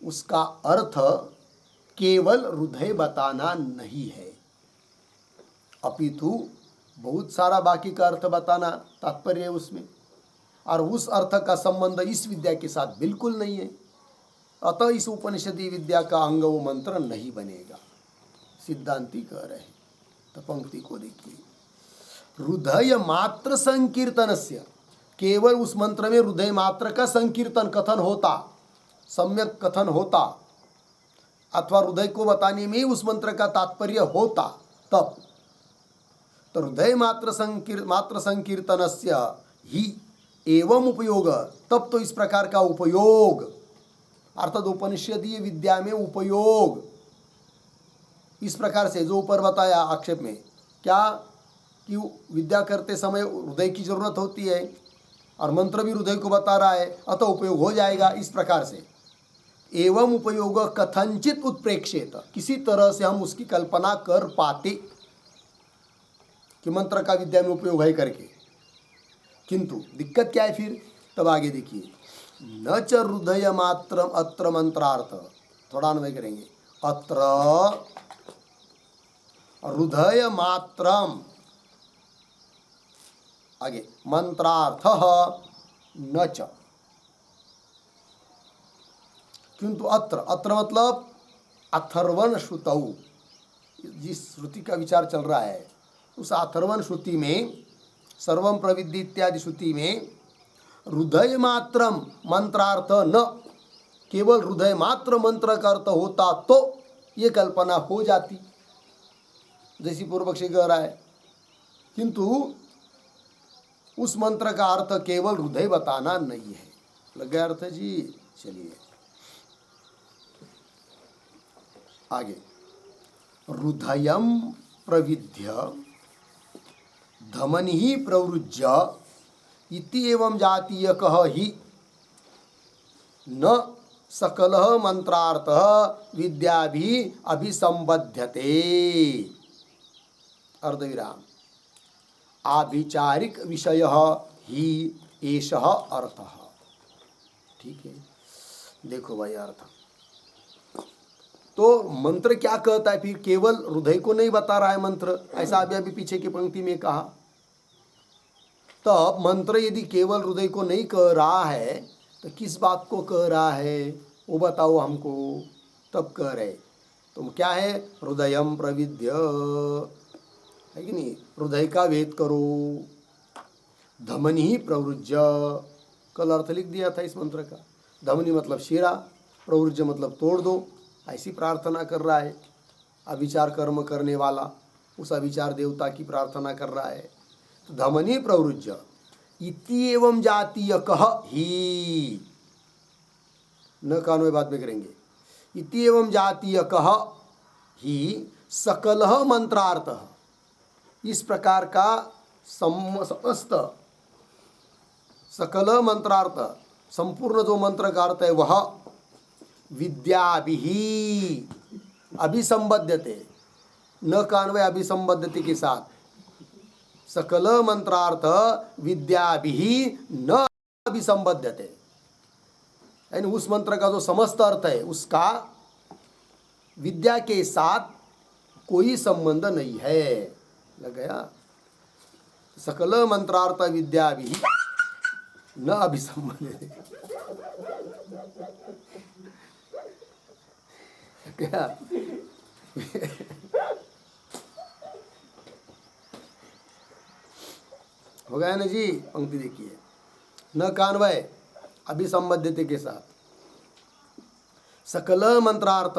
उसका अर्थ केवल हृदय बताना नहीं है, अपितु बहुत सारा बाकी का अर्थ बताना तात्पर्य है उसमें, और उस अर्थ का संबंध इस विद्या के साथ बिल्कुल नहीं है। अतः इस उपनिषदीय विद्या का अंग वो मंत्र नहीं बनेगा, सिद्धांती कह रहे हैं। तो पंक्ति को देखिए, हृदय मात्र संकीर्तनस्य, केवल उस मंत्र में हृदय मात्र का संकीर्तन कथन होता, सम्यक कथन होता, अथवा हृदय को बताने में उस मंत्र का तात्पर्य होता, तब तो हृदय मात्र संकीर्तनस्य ही एवं उपयोग, तब तो इस प्रकार का उपयोग, अर्थात उपनिषदीय विद्या में उपयोग इस प्रकार से जो ऊपर बताया आक्षेप में, क्या कि विद्या करते समय हृदय की जरूरत होती है और मंत्र भी हृदय को बता रहा है, अतः उपयोग हो जाएगा। इस प्रकार से एवं उपयोग कथंचित उत्प्रेक्षेत, किसी तरह से हम उसकी कल्पना कर पाते कि मंत्र का विद्या में उपयोग है करके, किंतु दिक्कत क्या है फिर, तब आगे देखिए, न च हृदय मात्रम अत्र मंत्रार्थ, थोड़ा अन्वय करेंगे, अत्र हृदय मात्रम, आगे मंत्रार्थ न च, किंतु अत्र, अत्र मतलब अथर्वण श्रुतौ, जिस श्रुति का विचार चल रहा है उस अथर्वण श्रुति में, सर्वम प्रविद्धि इत्यादि श्रुति में हृदय मात्रम मंत्रार्थ न, केवल हृदय मात्र मंत्र का अर्थ होता तो ये कल्पना हो जाती, जैसी पूर्व पक्षी कह रहा है, किंतु उस मंत्र का अर्थ केवल हृदय बताना नहीं है। लग गया अर्थ जी? चलिए आगे, हृदयम प्रविध्य धमनि प्रवृज्य इति एवं जातीयकः हि न सकलः मंत्रार्थः विद्याभिः अभिसंबध्यते, अर्धविराम, आभिचारिक विषयः ही एषः अर्थः। ठीक है, देखो भाई अर्थ तो मंत्र क्या कहता है फिर, केवल हृदय को नहीं बता रहा है मंत्र, ऐसा अभी पीछे की पंक्ति में कहा। तब मंत्र यदि केवल हृदय को नहीं कह रहा है तो किस बात को कह रहा है वो बताओ हमको। तब कह रहे तुम क्या है, हृदयम प्रविध्य, है कि नहीं, हृदय का वेद करो, धमनी प्रवृज्य, कल अर्थ लिख दिया था इस मंत्र का, धमनी मतलब शिरा, प्रवृज्य मतलब तोड़ दो, ऐसी प्रार्थना कर रहा है। अविचार कर्म करने वाला उस अविचार देवता की प्रार्थना कर रहा है। तो धमनी प्रवृज्य इति एवं जातीय कह ही, न कानवे बाद में करेंगे, इति एवं जातीय कह ही सकलः मंत्रार्थ, इस प्रकार का समस्त सकल मंत्रार्थ, संपूर्ण जो मंत्र का अर्थ है वह विद्याभिः अभिसंबध्यते, न कान्वय अभिसंबद्धति के साथ, सकल मंत्रार्थ विद्याभिः न अभिसंबध्यते, यानी उस मंत्र का जो समस्त अर्थ है उसका विद्या के साथ कोई संबंध नहीं है। लग गया, सकल मंत्रार्थ विद्याभिः न अभिसंबध्यते, क्या हो गया ना जी। पंक्ति देखिए, न कान्वय अभिसंबद्धते के साथ, सकल मंत्रार्थ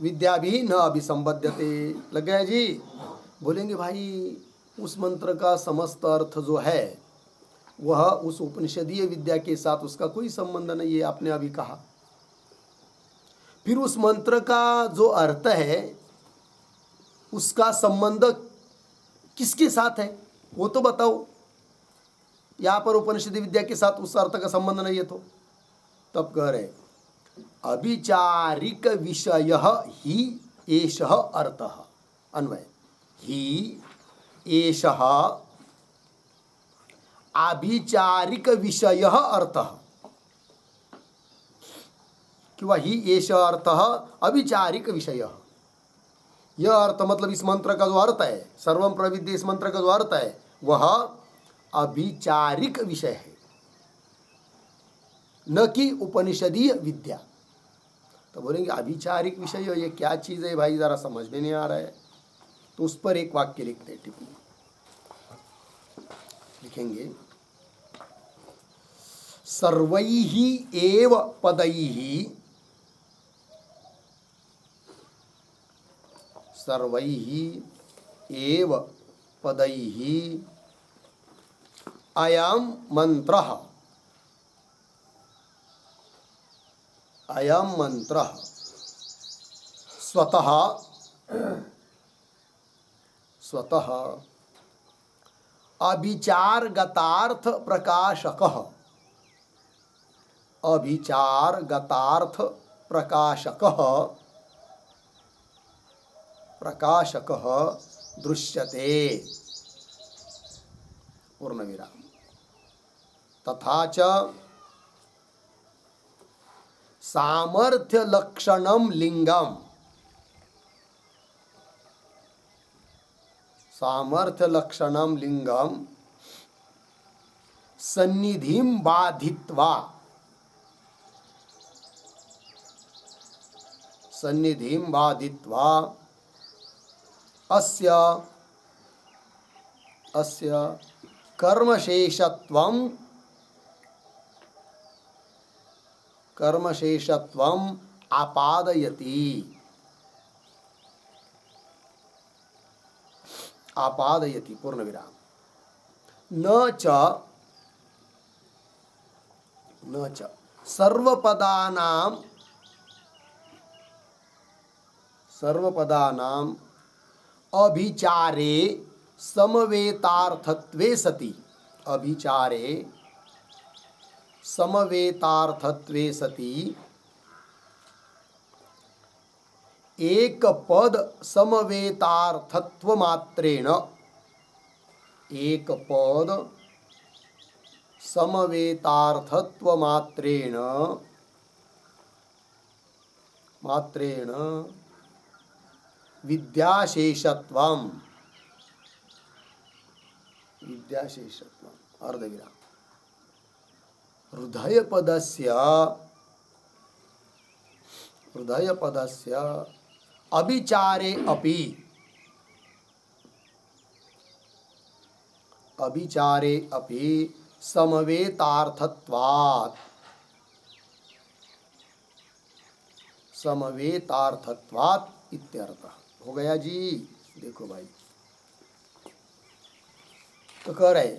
विद्या भी न अभिसंबद्धते। लग गया जी। बोलेंगे भाई उस मंत्र का समस्त अर्थ जो है वह उस उपनिषदीय विद्या के साथ उसका कोई संबंध नहीं है, आपने अभी कहा। फिर उस मंत्र का जो अर्थ है उसका संबंध किसके साथ है वो तो बताओ। यहाँ पर उपनिषद विद्या के साथ उस अर्थ का संबंध नहीं है तो तब कह रहे अभिचारिक विषय ही एषः अर्थः, अन्वय ही एषः आभिचारिक विषय अर्थः, कि वह ही एषः अर्थः अभिचारिक विषय। यह अर्थ मतलब इस मंत्र का जो अर्थ है, सर्वम प्रविद्य, इस मंत्र का जो अर्थ है वह अभिचारिक विषय है, न कि उपनिषदीय विद्या। तो बोलेंगे अभिचारिक विषय ये क्या चीज है भाई, जरा समझ में नहीं आ रहा है। तो उस पर एक वाक्य लिखते हैं, टिप्पणी लिखेंगे, सर्वैहि एव पदैहि, सर्वैहि एव पदैहि अयं मंत्रः, अयं मंत्रः स्वतः स्वतः अभिचारगतार्थ प्रकाशकः, अभिचारगतार्थ प्रकाशकः प्रकाशकः दृश्यते। पूर्ण विराम। तथा च सामर्थ्य लक्षणम लिंगम, सामर्थ्य लक्षणम लिंगम सन्निधिम बाधित्वा, सन्निधिम बाधित्वा अस्य अस्य कर्मशेषत्वं आपादयति, आपादयति पूर्ण विराम। न च सर्वपदानां अभिचारे समवेतार्थत्वे सति, अभिचारे समवेतार्थत्वे सति एक पद समवेतार्थत्व मात्रेण, एक पद समवेतार्थत्व मात्रेण विद्याशेषत्वम, विद्याशेषत्वम अर्धविराम। हृदयपदस्य अभिचारे अपि समवेतार्थत्वात् इत्यर्थः। हो गया जी। देखो भाई, तो कह रहे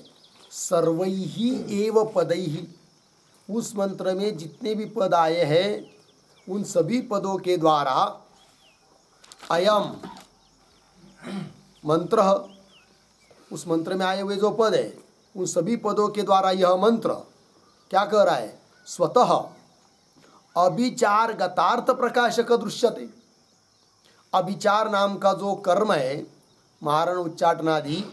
सर्वैहि एव पदैहि, उस मंत्र में जितने भी पद आए हैं उन सभी पदों के द्वारा अयम मंत्र, उस मंत्र में आए हुए जो पद है उन सभी पदों के द्वारा यह मंत्र क्या कह रहा है, स्वतः अभिचार गतार्थ प्रकाशक दृश्यते। अभिचार नाम का जो कर्म है, मारण उच्चाटनादि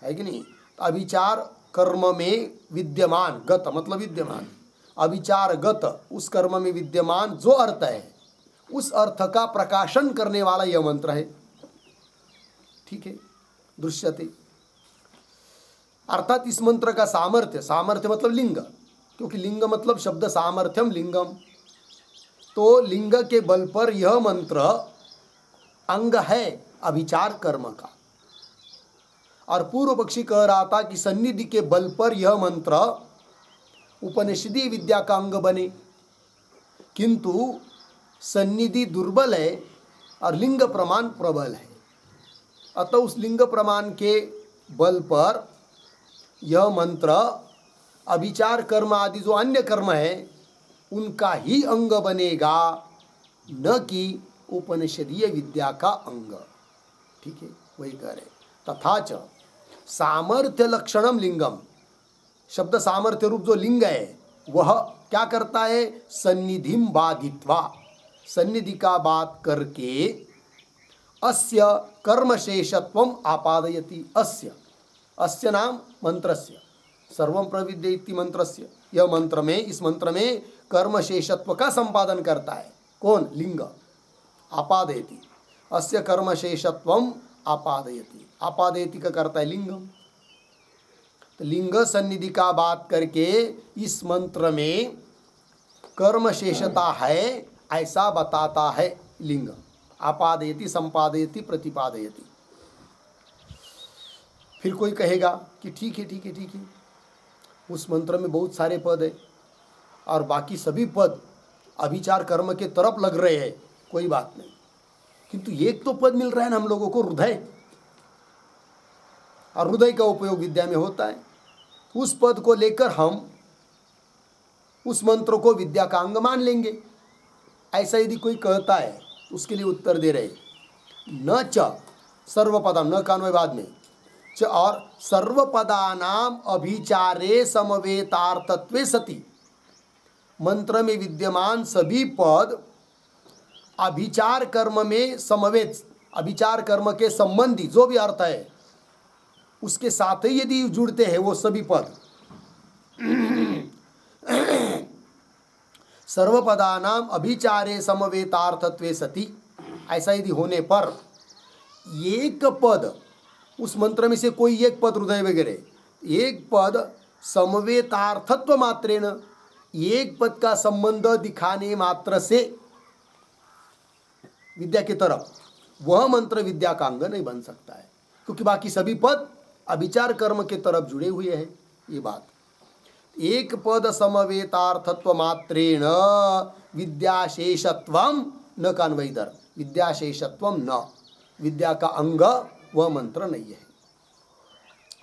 है कि नहीं, अभिचार कर्म में विद्यमान, गत मतलब विद्यमान, अभिचार गत उस कर्म में विद्यमान जो अर्थ है उस अर्थ का प्रकाशन करने वाला यह मंत्र है। ठीक है, दृश्यते अर्थात इस मंत्र का सामर्थ्य, सामर्थ्य मतलब लिंग, क्योंकि लिंग मतलब शब्द सामर्थ्यम लिंगम, तो लिंग के बल पर यह मंत्र अंग है अभिचार कर्म का। और पूर्व पक्षी कह रहा था कि सन्निधि के बल पर यह मंत्र उपनिषदीय विद्या का अंग बने, किंतु सन्निधि दुर्बल है और लिंग प्रमाण प्रबल है, अतः उस लिंग प्रमाण के बल पर यह मंत्र अभिचार कर्म आदि जो अन्य कर्म है उनका ही अंग बनेगा, न कि उपनिषदीय विद्या का अंग। ठीक है, वही कह रहे। तथा च सामर्थ्य लक्षणम लिंगम, शब्द सामर्थ्य रूप जो लिंग है वह क्या करता है, सन्निधिम बाधित्वा, सन्निधि का बात करके अस्य कर्मशेषत्वम आपादयति। अस्य नाम मंत्रस्य, सर्वं प्रविद्येति मंत्रस्य, यह मंत्र में, इस मंत्र में कर्मशेषत्व का संपादन करता है कौन, लिंग। आपादयति, अस्य कर्मशेषत्वम आपादयति, आपादयति का करता है लिंगम। तो लिंग सन्निधि का बात करके इस मंत्र में कर्मशेषता है ऐसा बताता है लिंग। आपादयति, संपादयति, प्रतिपादयति। फिर कोई कहेगा कि ठीक है ठीक है ठीक है, उस मंत्र में बहुत सारे पद है और बाकी सभी पद अभिचार कर्म के तरफ लग रहे हैं, कोई बात नहीं, किंतु एक तो पद मिल रहा है ना हम लोगों को, हृदय, और हृदय का उपयोग विद्या में होता है। उस पद को लेकर हम उस मंत्र को विद्या का अंग मान लेंगे, ऐसा यदि कोई कहता है उसके लिए उत्तर दे रहे न च सर्वपदम, न कान्वय बाद में च, और सर्वपदानाम अभिचारे समवेतार्थत्वे सति, मंत्र में विद्यमान सभी पद अभिचार कर्म में समवेत, अभिचार कर्म के संबंधी जो भी अर्थ है उसके साथ ही यदि जुड़ते हैं वो सभी पद सर्वपदानाम अभिचारे समवेतार्थत्वे सति, ऐसा यदि होने पर एक पद, उस मंत्र में से कोई एक पद हृदय वगैरह, एक पद समवेतार्थत्व मात्रेण, एक पद का संबंध दिखाने मात्र से विद्या की तरफ, वह मंत्र विद्या का अंग नहीं बन सकता है, क्योंकि बाकी सभी पद अभिचार कर्म के तरफ जुड़े हुए हैं। ये बात, एक पद समवेतार्थत्व मात्रेण विद्याशेषत्वम न कान्वैदर, विद्याशेषत्वम न, विद्या का अंग वह मंत्र नहीं है।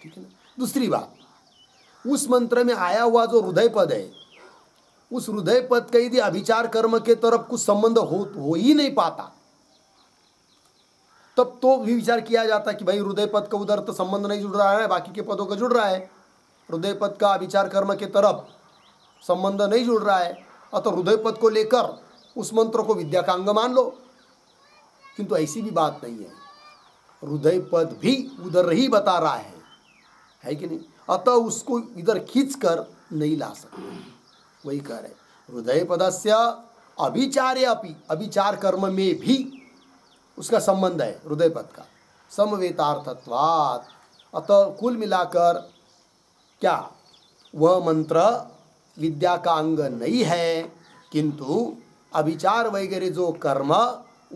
ठीक है ना। दूसरी बात, उस मंत्र में आया हुआ जो हृदय पद है, उस हृदय पद का यदि अभिचार कर्म के तरफ कुछ संबंध हो ही नहीं पाता, तब तो भी विचार किया जाता कि भाई हृदय पद का उधर तो संबंध नहीं जुड़ रहा है, बाकी के पदों का जुड़ रहा है, हृदय पद का अभिचार कर्म के तरफ संबंध नहीं जुड़ रहा है, अतः हृदय पद को लेकर उस मंत्र को विद्या का अंग मान लो। किंतु ऐसी भी बात नहीं है, हृदय पद भी उधर ही बता रहा है कि नहीं, अतः उसको इधर खींच कर नहीं ला सकते। वही कह रहे, हृदय पदस्य अभिचारे अपि, अभिचार कर्म में भी उसका संबंध है हृदय पद का, समवेतार्थत्वात्। अतः कुल मिलाकर क्या वह मंत्र विद्या का अंग नहीं है, किंतु अभिचार वगैरह जो कर्म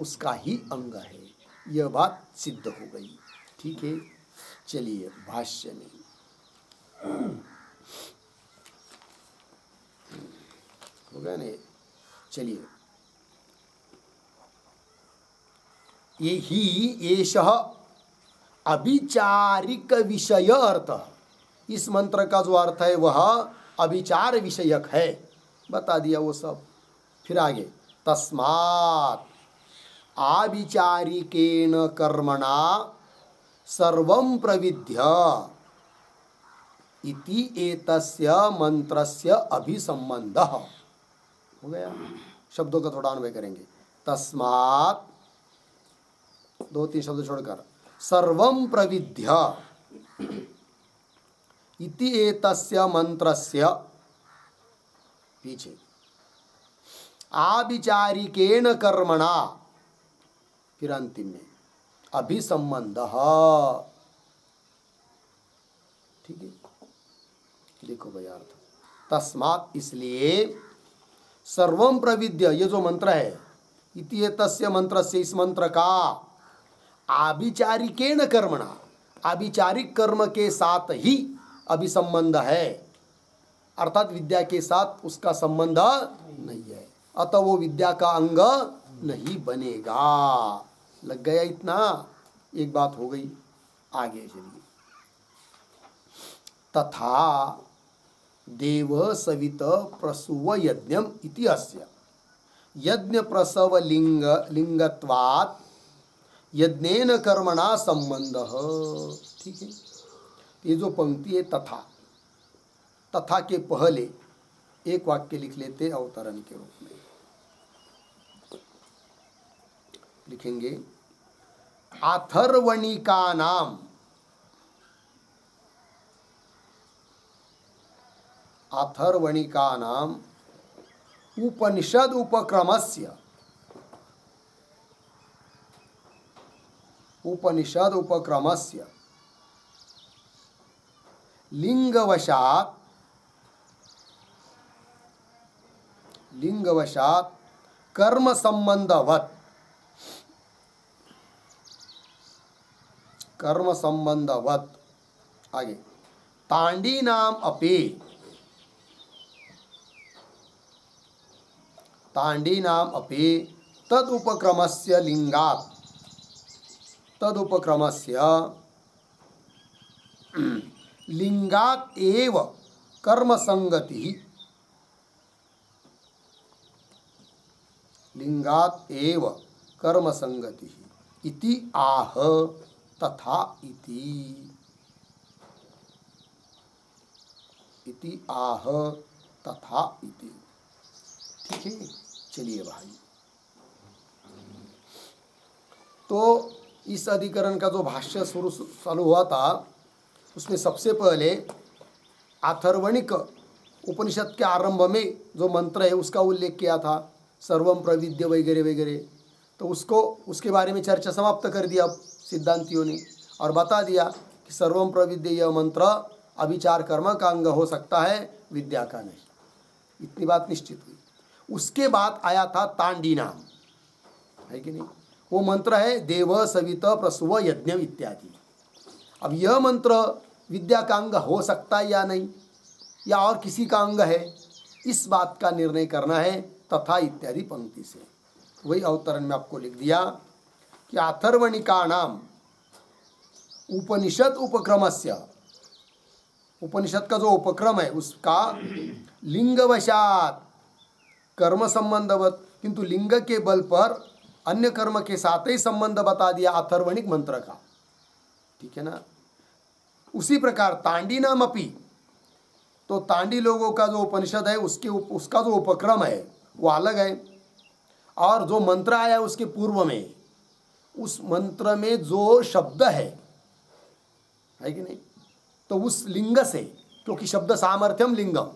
उसका ही अंग है। यह बात सिद्ध हो गई। ठीक है, चलिए भाष्य में हो गया नहीं। चलिए, ये ही एषः अभिचारिक विषय अर्थ, इस मंत्र का जो अर्थ है वह अभिचार विषयक है, बता दिया वो सब। फिर आगे, तस्मात् आविचारिकेन कर्मणा सर्वं प्रविद्य इति एतस्य मंत्रस्य अभिसंबंधः। हो गया, शब्दों का थोड़ा अन्वय करेंगे। तस्मात्, दो तीन शब्द छोड़कर, सर्वं प्रविद्य इति एतस्य मंत्रस्य, पीछे आविचारिकेन कर्मणा, फिर अंतिम में अभिसंबंधः। ठीक है, देखो भाई अर्थ, तस्मात् इसलिए, सर्वं प्रविद्य ये जो मंत्र है, इति एतस्य मंत्रस्य इस मंत्र का, आविचारिकेन कर्मणा, आविचारिक कर्म के साथ ही अभिसंबंध है, अर्थात विद्या के साथ उसका संबंध नहीं है, अतः वो विद्या का अंग नहीं बनेगा। लग गया इतना, एक बात हो गई। आगे चलिए, तथा देव सवित प्रसूव यज्ञम इति अस्य, यज्ञ प्रसव लिंगत्वात् यज्ञेन कर्मणा संबंधः। ठीक है, ये जो पंक्ति है तथा, तथा के पहले एक वाक्य लिख लेते अवतरण के रूप में। लिखेंगे, अथर्वणिका नाम, अथर्वणिका नाम उपनिषद उपक्रमस्य, उपनिषद उपक्रमस्य लिंगवशात्, लिंगवशात् कर्म संबंधवत्, कर्म संबंधवत्। आगे, तांडीनाम अपि, तांडीनाम अपि तदुपक्रमस्य लिंगात्, तदुपक्रमस्य लिंगात् एव कर्म संगति, लिंगात् एव कर्म संगति इति आह तथा इति, इति आह तथा इति। ठीक है, चलिए भाई, तो इस अधिकरण का जो भाष्य शुरू चालू हुआ था, उसमें सबसे पहले अथर्वणिक उपनिषद के आरंभ में जो मंत्र है उसका उल्लेख किया था, सर्वम प्रविद्य वगैरह वगैरह, तो उसको उसके बारे में चर्चा समाप्त कर दिया सिद्धांतियों ने और बता दिया कि सर्वम प्रविद्य यह मंत्र अभिचार कर्म का अंग हो सकता है, विद्या का नहीं। इतनी बात निश्चित हुई। उसके बाद आया था तांडी नाम, है कि नहीं? वो मंत्र है देव सवित प्रसुव यज्ञ इत्यादि। अब यह मंत्र विद्या का अंग हो सकता है या नहीं, या और किसी का अंग है, इस बात का निर्णय करना है तथा इत्यादि पंक्ति से। वही अवतरण में आपको लिख दिया कि अथर्वणिका नाम उपनिषद उपक्रमस्य, उपनिषद का जो उपक्रम है उसका लिंगवशात कर्म संबंधवत, किंतु लिंग के बल पर अन्य कर्म के साथ ही संबंध बता दिया अथर्वणिक मंत्र का, ठीक है ना। उसी प्रकार तांडी नाम अपी, तो तांडी लोगों का जो उपनिषद है उसका जो उपक्रम है वो अलग है, और जो मंत्र आया है उसके पूर्व में, उस मंत्र में जो शब्द है कि नहीं, तो उस लिंग से, क्योंकि शब्द सामर्थ्यम लिंगम,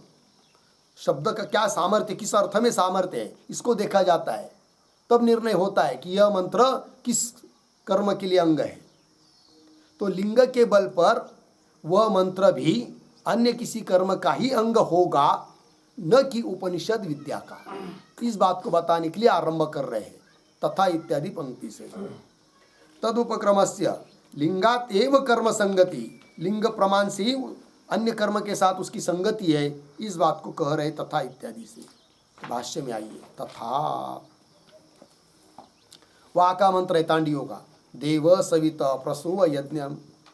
शब्द का क्या सामर्थ्य, किस अर्थ में सामर्थ्य है, इसको देखा जाता है, तब निर्णय होता है कि यह मंत्र किस कर्म के लिए अंग है। तो लिंग के बल पर वह मंत्र भी अन्य किसी कर्म का ही अंग होगा, न कि उपनिषद विद्या का। इस बात को बताने के लिए आरंभ कर रहे हैं तथा इत्यादि पंक्ति से। तदुपक्रमस्य लिंगात एव कर्म संगति, लिंग प्रमाण से ही अन्य कर्म के साथ उसकी संगति है, इस बात को कह रहे तथा इत्यादि से। भाष्य में आइए, तथा वहाँ का मंत्र है तांडियों का, देव सवित प्रसूव यज्ञ,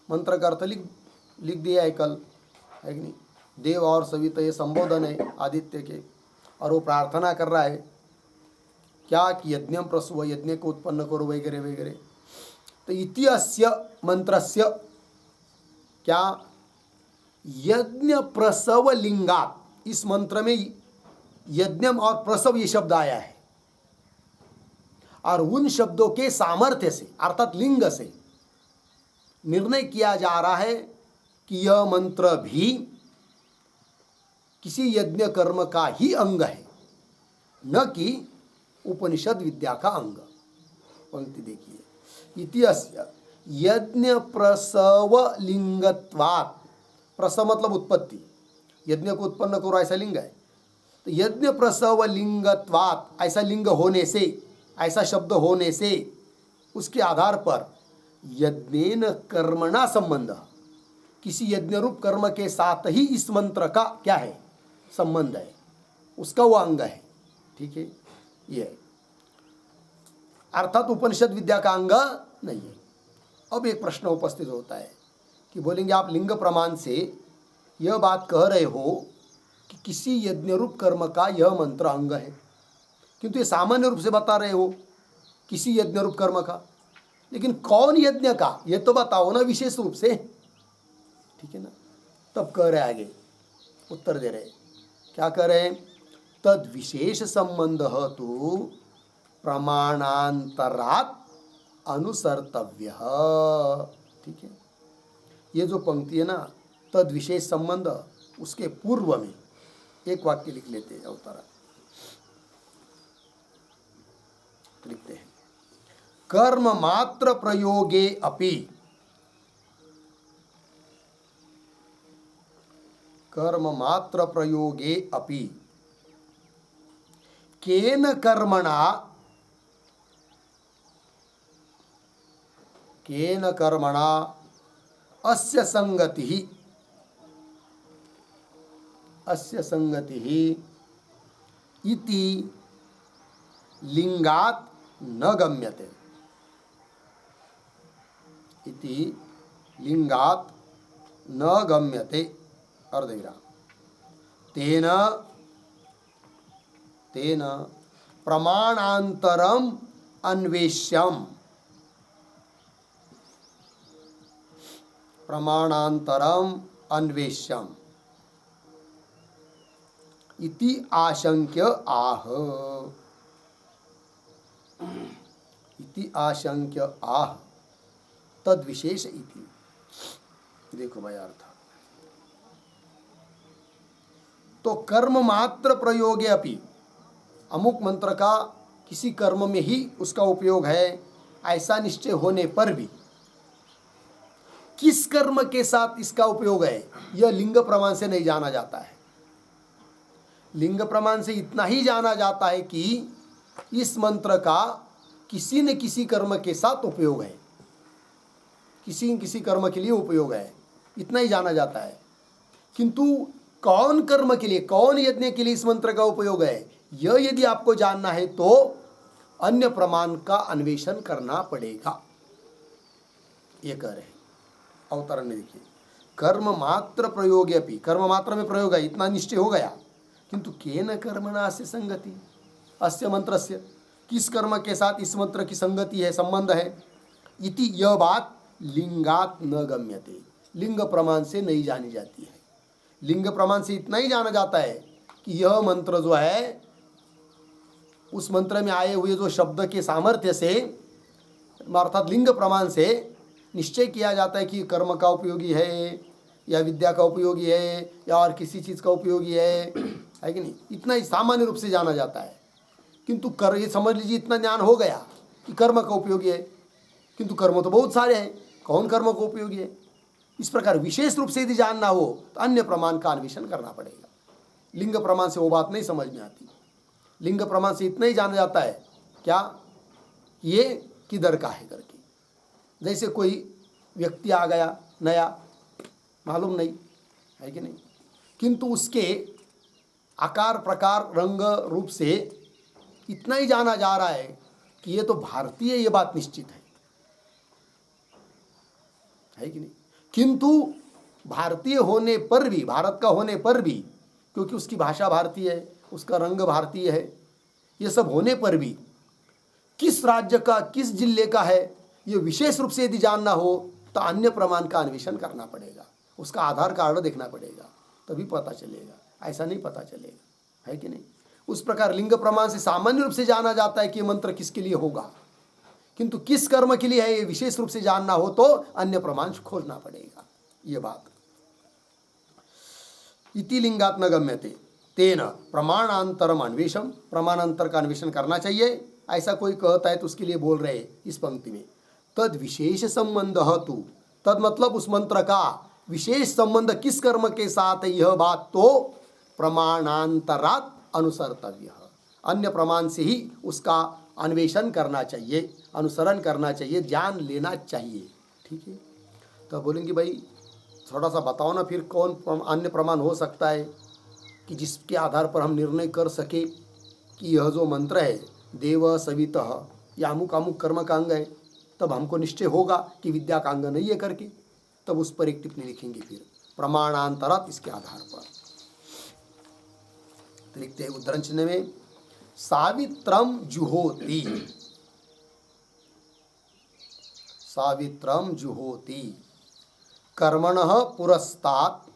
मंत्र का अर्थ लिख दिया है कल, है कि नहीं। देव और सवित ये संबोधन है आदित्य के, और वो प्रार्थना कर रहा है क्या कि यज्ञम प्रसूव, यज्ञ को उत्पन्न करो वगैरह वगैरह। तो इति अस्य मंत्रस्य क्या यज्ञ प्रसव लिंगात, इस मंत्र में यज्ञम और प्रसव ये शब्द आया है, और उन शब्दों के सामर्थ्य से अर्थात लिंग से निर्णय किया जा रहा है कि यह मंत्र भी किसी यज्ञ कर्म का ही अंग है, न कि उपनिषद विद्या का अंग। पंक्ति देखिए, इति अस्य यज्ञ प्रसव लिंगत्वात्, प्रसव मतलब उत्पत्ति, यज्ञ को उत्पन्न करो ऐसा लिंग है, तो यज्ञ प्रसव लिंगत्वात्, ऐसा लिंग होने से, ऐसा शब्द होने से, उसके आधार पर यज्ञेन कर्मणा संबंध, किसी यज्ञ रूप कर्म के साथ ही इस मंत्र का क्या है, संबंध है, उसका वो अंग है, ठीक है। ये अर्थात उपनिषद विद्या का अंग नहीं है। अब एक प्रश्न उपस्थित होता है कि बोलेंगे आप लिंग प्रमाण से यह बात कह रहे हो कि किसी यज्ञ रूप कर्म का यह मंत्र अंग है, किंतु ये सामान्य रूप से बता रहे हो किसी यज्ञ रूप कर्म का, लेकिन कौन यज्ञ का ये तो बताओ ना विशेष रूप से, ठीक है ना। तब कह रहे आगे, उत्तर दे रहे, क्या कह रहे, तद विशेष संबंध तो प्रमाणांतरात् अनुसर्तव्य, ठीक है। ये जो पंक्ति है ना, तद विशेष संबंध, उसके पूर्व में एक वाक्य लिख लेते हैं अवतारा, लिखते हैं कर्म मात्र प्रयोगे अपि, कर्म मात्र प्रयोगे अपि केन कर्मणा, केन कर्मणा अस्य संगति, अस्य संगति इति लिंगात् न गम्यते, इति लिंगात् न गम्यते, अर्धविराम, तेन तेन प्रमाणांतरम अन्वेष्यम, प्रमाणांतरम अन्वेष्यम इति आशंक्य आह, इति आशंक्य आह तद विशेष इति। देखो भाई अर्थ, तो कर्म मात्र प्रयोगे अपि, अमुक मंत्र का किसी कर्म में ही उसका उपयोग है, ऐसा निश्चय होने पर भी किस कर्म के साथ इसका उपयोग है, यह लिंग प्रमाण से नहीं जाना जाता है। लिंग प्रमाण से इतना ही जाना जाता है कि इस मंत्र का किसी न किसी कर्म के साथ उपयोग है, किसी न किसी कर्म के लिए उपयोग है, इतना ही जाना जाता है। किंतु कौन कर्म के लिए, कौन यज्ञ के लिए इस मंत्र का उपयोग है, यह यदि आपको जानना है तो अन्य प्रमाण का अन्वेषण करना पड़ेगा, ये कह रहे हैं। अवतरण में देखिए, कर्म मात्र प्रयोग अपि, कर्म मात्र में प्रयोग है, इतना निश्चय हो गया। किंतु केन कर्मणा से संगति अस्य मंत्रस्य, किस कर्म के साथ इस मंत्र की संगति है, संबंध है, इति यह बात लिंगात न गम्यते, लिंग प्रमाण से नहीं जानी जाती है। लिंग प्रमाण से इतना ही जाना जाता है कि यह मंत्र जो है, उस मंत्र में आए हुए जो शब्द के सामर्थ्य से, अर्थात लिंग प्रमाण से निश्चय किया जाता है कि कर्म का उपयोगी है या विद्या का उपयोगी है या और किसी चीज़ का उपयोगी है कि नहीं, इतना ही सामान्य रूप से जाना जाता है। किंतु ये समझ लीजिए, इतना ज्ञान हो गया कि कर्म का उपयोगी है, किंतु कर्म तो बहुत सारे हैं, कौन कर्म को उपयोगी है, इस प्रकार विशेष रूप से यदि जानना हो तो अन्य प्रमाण का अन्वेषण करना पड़ेगा। लिंग प्रमाण से वो बात नहीं समझ में आती। लिंग प्रमाण से इतना ही जाना जाता है क्या, ये किधर का है करके। जैसे कोई व्यक्ति आ गया नया, मालूम नहीं है कि नहीं, किंतु उसके आकार प्रकार रंग रूप से इतना ही जाना जा रहा है कि ये तो भारतीय, ये बात निश्चित है कि नहीं। किंतु भारतीय होने पर भी, भारत का होने पर भी, क्योंकि उसकी भाषा भारतीय है, उसका रंग भारतीय है, ये सब होने पर भी किस राज्य का, किस जिले का है, ये विशेष रूप से यदि जानना हो तो अन्य प्रमाण का अन्वेषण करना पड़ेगा, उसका आधार कार्ड देखना पड़ेगा, तभी पता चलेगा, ऐसा नहीं पता चलेगा, है कि नहीं। उस प्रकार लिंग प्रमाण से सामान्य रूप से जाना जाता है कि ये मंत्र किसके लिए होगा, किंतु किस कर्म के लिए है ये विशेष रूप से जानना हो तो अन्य प्रमाण खोजना पड़ेगा, ये बात। इति लिंगात न गम्यते तेन प्रमाणांतरम अन्वेषम, प्रमाणांतर का अन्वेषण करना चाहिए, ऐसा कोई कहता है तो उसके लिए बोल रहे इस पंक्ति में। तद विशेष संबंध तु, तद मतलब उस मंत्र का विशेष संबंध किस कर्म के साथ है, यह बात तो प्रमाणांतरात अनुसर्तव्य, अन्य प्रमाण से ही उसका अन्वेषण करना चाहिए, अनुसरण करना चाहिए, जान लेना चाहिए। ठीक है, तो बोलेंगे भाई थोड़ा सा बताओ ना फिर कौन अन्य प्रमाण हो सकता है कि जिसके आधार पर हम निर्णय कर सके कि यह जो मंत्र है देव सवितः या अमुक अमुक कर्म का अंग है, तब हमको निश्चय होगा कि विद्या का अंग नहीं है करके, तब उस पर एक टिप्पणी लिखेंगे फिर प्रमाणांतरात, इसके आधार पर। तो लिखते हैं उद्धरण चिन्ह में, सावित्रम जुहोति, सावित्रम जुहोति कर्मणः पुरस्तात्,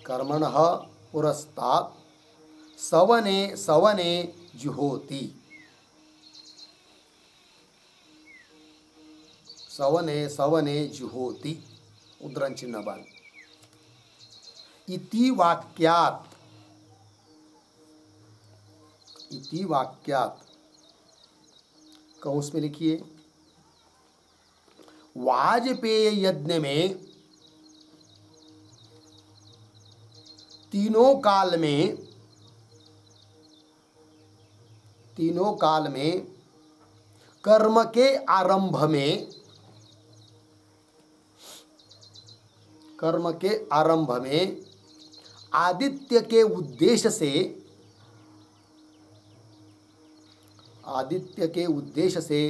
कर्मणः पुरस्तात् सवने सवने जुहोति, सवने सवने जुहोति, उद्धरण चिन्ह बंद। इति वाक्यात्, इति वाक्यात् कौंस में लिखिए, वाजपेय यज्ञ में तीनों काल में, तीनों काल में कर्म के आरंभ में, कर्म के आरंभ में आदित्य के उद्देश्य से, आदित्य के उद्देश्य से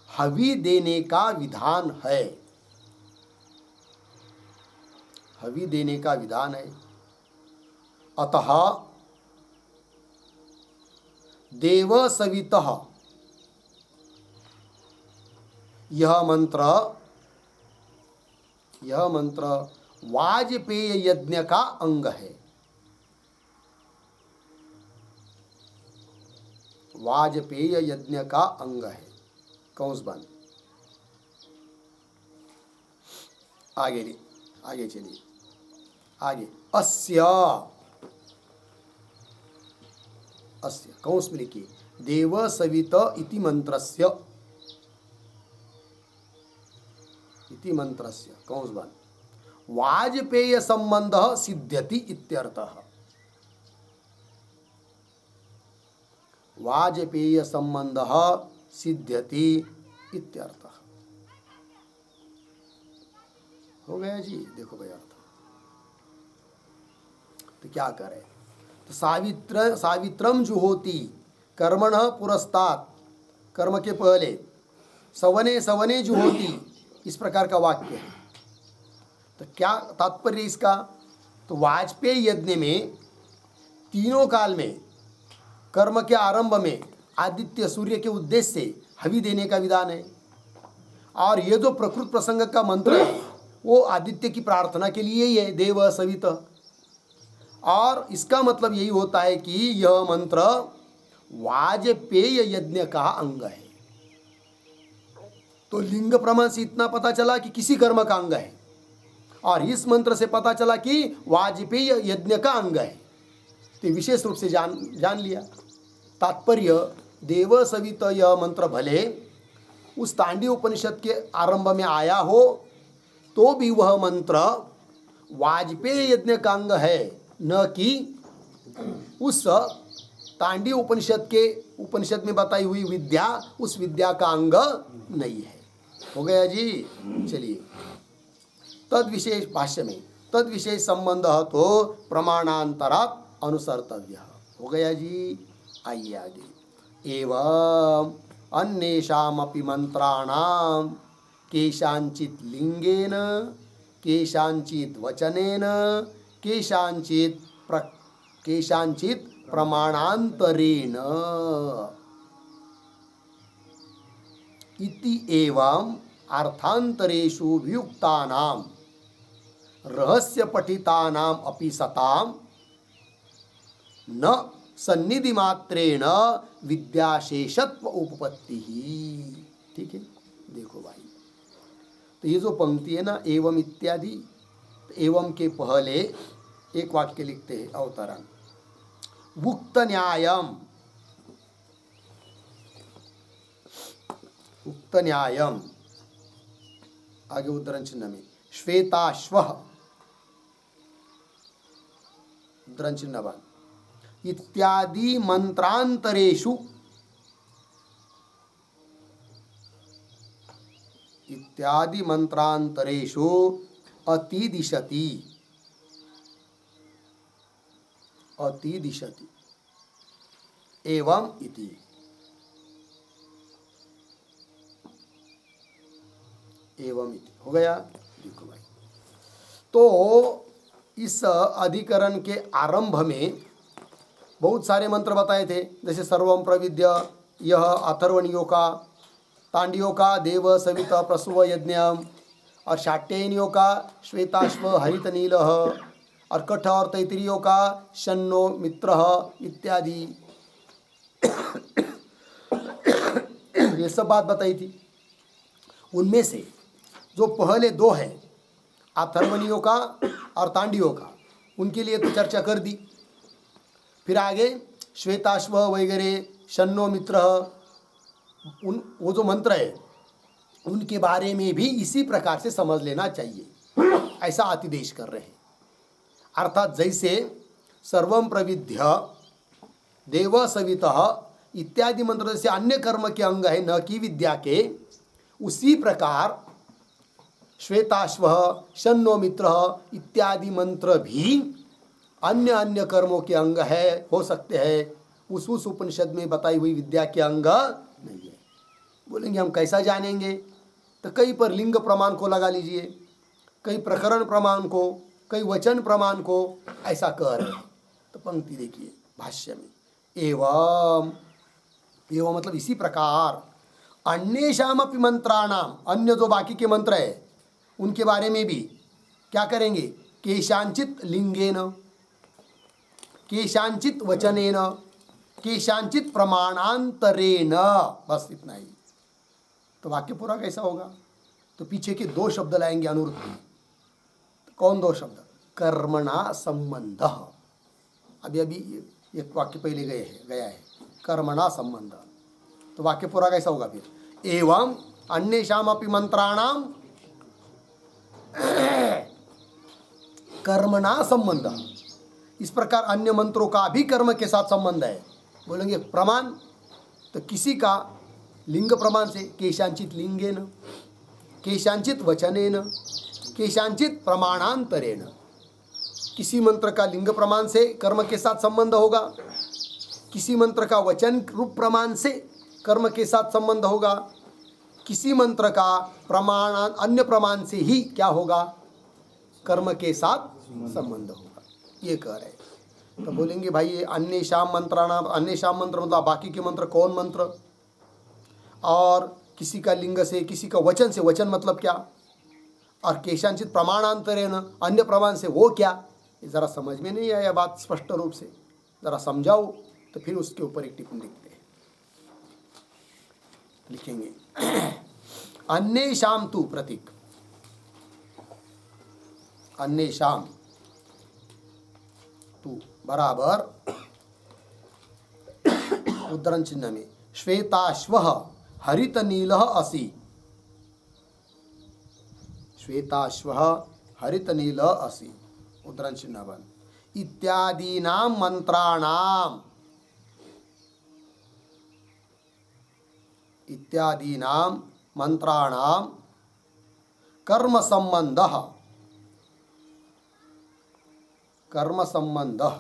हवि देने का विधान है, हवि देने का विधान है। अतः देव सवितः यह मंत्र, यह मंत्र वाजपेय यज्ञ का अंग है, वाजपेय यज्ञ का अंग है, कौंस बंद। आगे चलिए, आगे अस्य, अस्य कौंस में लिखिए देव सवित इति मंत्रस्य, इति मंत्रस्य कौंस बन वाजपेय संबंध सिद्ध्यति इत्यर्थः। वाजपेय संबंध सिद्ध्यति इत्यर्थः। हो गया जी, देखो भाई अर्थ। तो क्या करें, तो सावित्रम जुहोति कर्मणः पुरस्तात्, कर्म के पहले सवने सवने जुहोति, इस प्रकार का वाक्य है। तो क्या तात्पर्य इसका, तो वाजपेयी यज्ञ में तीनों काल में कर्म के आरंभ में आदित्य सूर्य के उद्देश्य से हवि देने का विधान है। और ये जो प्रकृत प्रसंग का मंत्र है वो आदित्य की प्रार्थना के लिए ही है, देव सवित। और इसका मतलब यही होता है कि यह मंत्र वाजपेय यज्ञ का अंग है। तो लिंग प्रमाण से इतना पता चला कि किसी कर्म का अंग है, और इस मंत्र से पता चला कि वाजपेय यज्ञ का अंग है। तो विशेष रूप से जान लिया। तात्पर्य, देव सवित यह मंत्र भले उस तांडीय उपनिषद के आरंभ में आया हो तो भी वह मंत्र वाजपेय यज्ञ का अंग है, न कि उस तांडीय उपनिषद में बताई हुई विद्या उस विद्या का अंग नहीं है। हो गया जी। चलिए, तद विशेष भाष्य में तद विशेष संबंध तो प्रमाणांतरात् अनुसर्तव्य। हो गया जी। आइए आगे। एवं अन्येषामपि मंत्राणां केषांचित् लिंगेन, केषांचित् वचनेन, केषांचित् प्रमाणांतरेण इति एवं अर्थांतरेषु वियुक्तानां रहस्य पठितानां अपि सतां न सन्निधि मात्रेण विद्याशेषत्व उपपत्ति ही। ठीक है, देखो भाई, तो ये जो पंक्ति है ना, एवं इत्यादि, एवं के पहले एक वाक्य लिखते हैं अवतरण, उक्त न्यायम, उक्त न्यायम, आगे उद्धरण चिन्ह में श्वेताश्वः, उद्धरण चिन्ह बाद इत्यादि मंत्रांतरेषु, इत्यादि मंत्रांतरेषु अतिदिशति, अतिदिशति एवं इति। एवं इति हो गया। देखो भाई, तो इस अधिकरण के आरंभ में बहुत सारे मंत्र बताए थे, जैसे सर्वम प्रविद्य, यह अथर्वणियों का, तांडियों का देव सवित प्रसुव यज्ञम, और शाट्ययनियों का श्वेताश्व हरित नील, और कठ और तैतरीयों का शन्नो मित्र इत्यादि। ये सब बात बताई थी। उनमें से जो पहले दो है अथर्वणियों का और तांडियों का, उनके लिए तो चर्चा कर दी। फिर आगे श्वेताश्व वगैरह, शन्नो मित्र, वो जो मंत्र है उनके बारे में भी इसी प्रकार से समझ लेना चाहिए, ऐसा आतिदेश कर रहे हैं। अर्थात जैसे सर्वम प्रविद्य देव सवितः इत्यादि मंत्र जैसे अन्य कर्म के अंग है न कि विद्या के, उसी प्रकार श्वेताश्व, शन्नो मित्र इत्यादि मंत्र भी अन्य अन्य कर्मों के अंग है, हो सकते हैं, उस उपनिषद में बताई हुई विद्या के अंग नहीं है। बोलेंगे हम कैसा जानेंगे, तो कई पर लिंग प्रमाण को लगा लीजिए, कई प्रकरण प्रमाण को, कई वचन प्रमाण को, ऐसा कह रहे हैं। तो पंक्ति देखिए भाष्य में, एवं, एवं मतलब इसी प्रकार, अन्येषामपि मंत्राणाम, अन्य जो बाकी के मंत्र है उनके बारे में भी क्या करेंगे, केशांचित लिंगेन, केशांचित वचनेन, केशांचित प्रमाणांतरेण, बस इतना ही। तो वाक्य पूरा कैसा होगा, तो पीछे के दो शब्द लाएंगे अनुवृत्ति। तो कौन दो शब्द, कर्मणा संबंध। अभी अभी एक वाक्य पहले गया है कर्मणा संबंध, तो वाक्य पूरा कैसा होगा फिर? एवं अन्येषाम अपि मंत्राणाम कर्मणा संबंध। इस प्रकार अन्य मंत्रों का भी कर्म के साथ संबंध है। बोलेंगे प्रमाण, तो किसी का लिंग प्रमाण से, केशांचित लिंगेन, केशांचित वचनेन, केशांचित प्रमाणांतरेण। किसी मंत्र का लिंग प्रमाण से कर्म के साथ संबंध होगा, किसी मंत्र का वचन रूप प्रमाण से कर्म के साथ संबंध होगा, किसी मंत्र का प्रमाण अन्य प्रमाण से ही क्या होगा? कर्म के साथ संबंध होगा। ये कह रहे। तो बोलेंगे भाई ये अन्य शाम मंत्राणाम, अन्य शाम मंत्र मतलब बाकी के मंत्र कौन मंत्र? और किसी का लिंग से, किसी का वचन से, वचन मतलब क्या? और केशांचित प्रमाणांतरेण, अन्य प्रमाण से, वो क्या? ये जरा समझ में नहीं आया बात स्पष्ट रूप से, जरा समझाओ। तो फिर उसके ऊपर एक टिप्पणी लिखते हैं, लिखेंगे अन्य शाम तू प्रतीक, अन्य शाम तू बराबर उद्धरण चिन्ह में श्वेताश्व हरित नील असि, श्वेताश्व हरित नील असि उद्धरण चिन्ह बन इत्यादीनां मंत्राणाम, इत्यादीनां मंत्राणाम कर्म संबंधः, कर्म संबंधः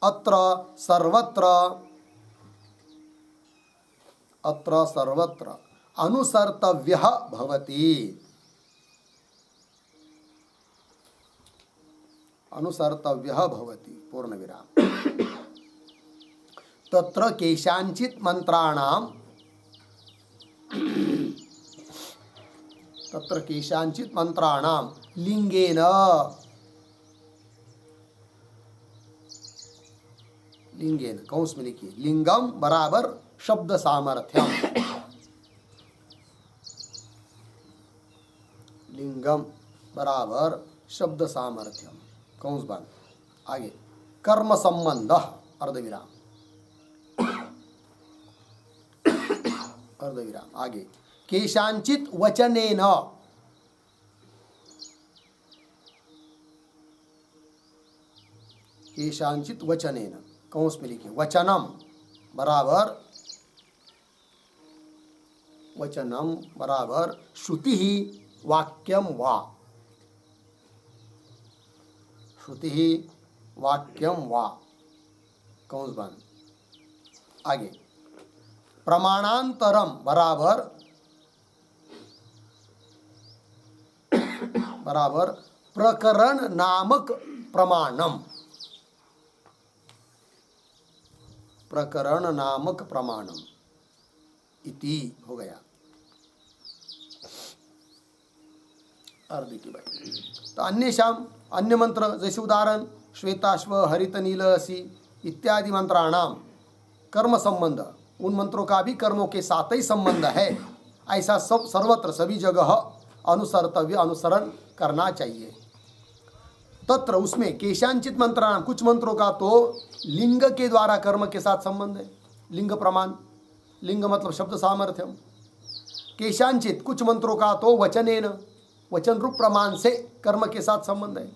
अत्र सर्वत्र, अत्र सर्वत्र अनुसर्तव्यः भवति, अनुसर्तव्यः भवति पूर्ण विराम। तत्र केशांचित मंत्राणाम, तत्र केशांचित मंत्राणाम लिंगेन, लिंगेन कौंस में लिखिए, लिंगम बराबर शब्द सामर्थ्यम, लिंगम बराबर शब्द सामर्थ्यम कौंस बंद। आगे कर्म संबंध अर्धविराम, अर्धविराम। आगे केशांचित वचनेन, केशांचित वचनेन कौंस में लिखिए वचनम बराबर, वचनम बराबर श्रुति ही वाक्यम वा, श्रुति ही वाक्यम वा कौंस बंद। आगे प्रमाणांतरम बराबर, बराबर प्रकरण नामक प्रमाणम, प्रकरण नामक प्रमाणम इति हो गया। अर्ध की बात। तो अन्य शाम, अन्य मंत्र जैसे उदाहरण श्वेताश्व हरित नील असि इत्यादि मंत्राणाम कर्म संबंध, उन मंत्रों का भी कर्मों के साथ ही संबंध है, ऐसा सब सर्वत्र सभी जगह अनुसर्तव्य, अनुसरण करना चाहिए। तत्र उसमें केशांचित मंत्राणाम, कुछ मंत्रों का तो लिंग के द्वारा कर्म के साथ संबंध है, लिंग प्रमाण, लिंग मतलब शब्द सामर्थ्यम। केशांचित कुछ मंत्रों का तो वचनेन, वचन रूप प्रमाण से कर्म के साथ संबंध है।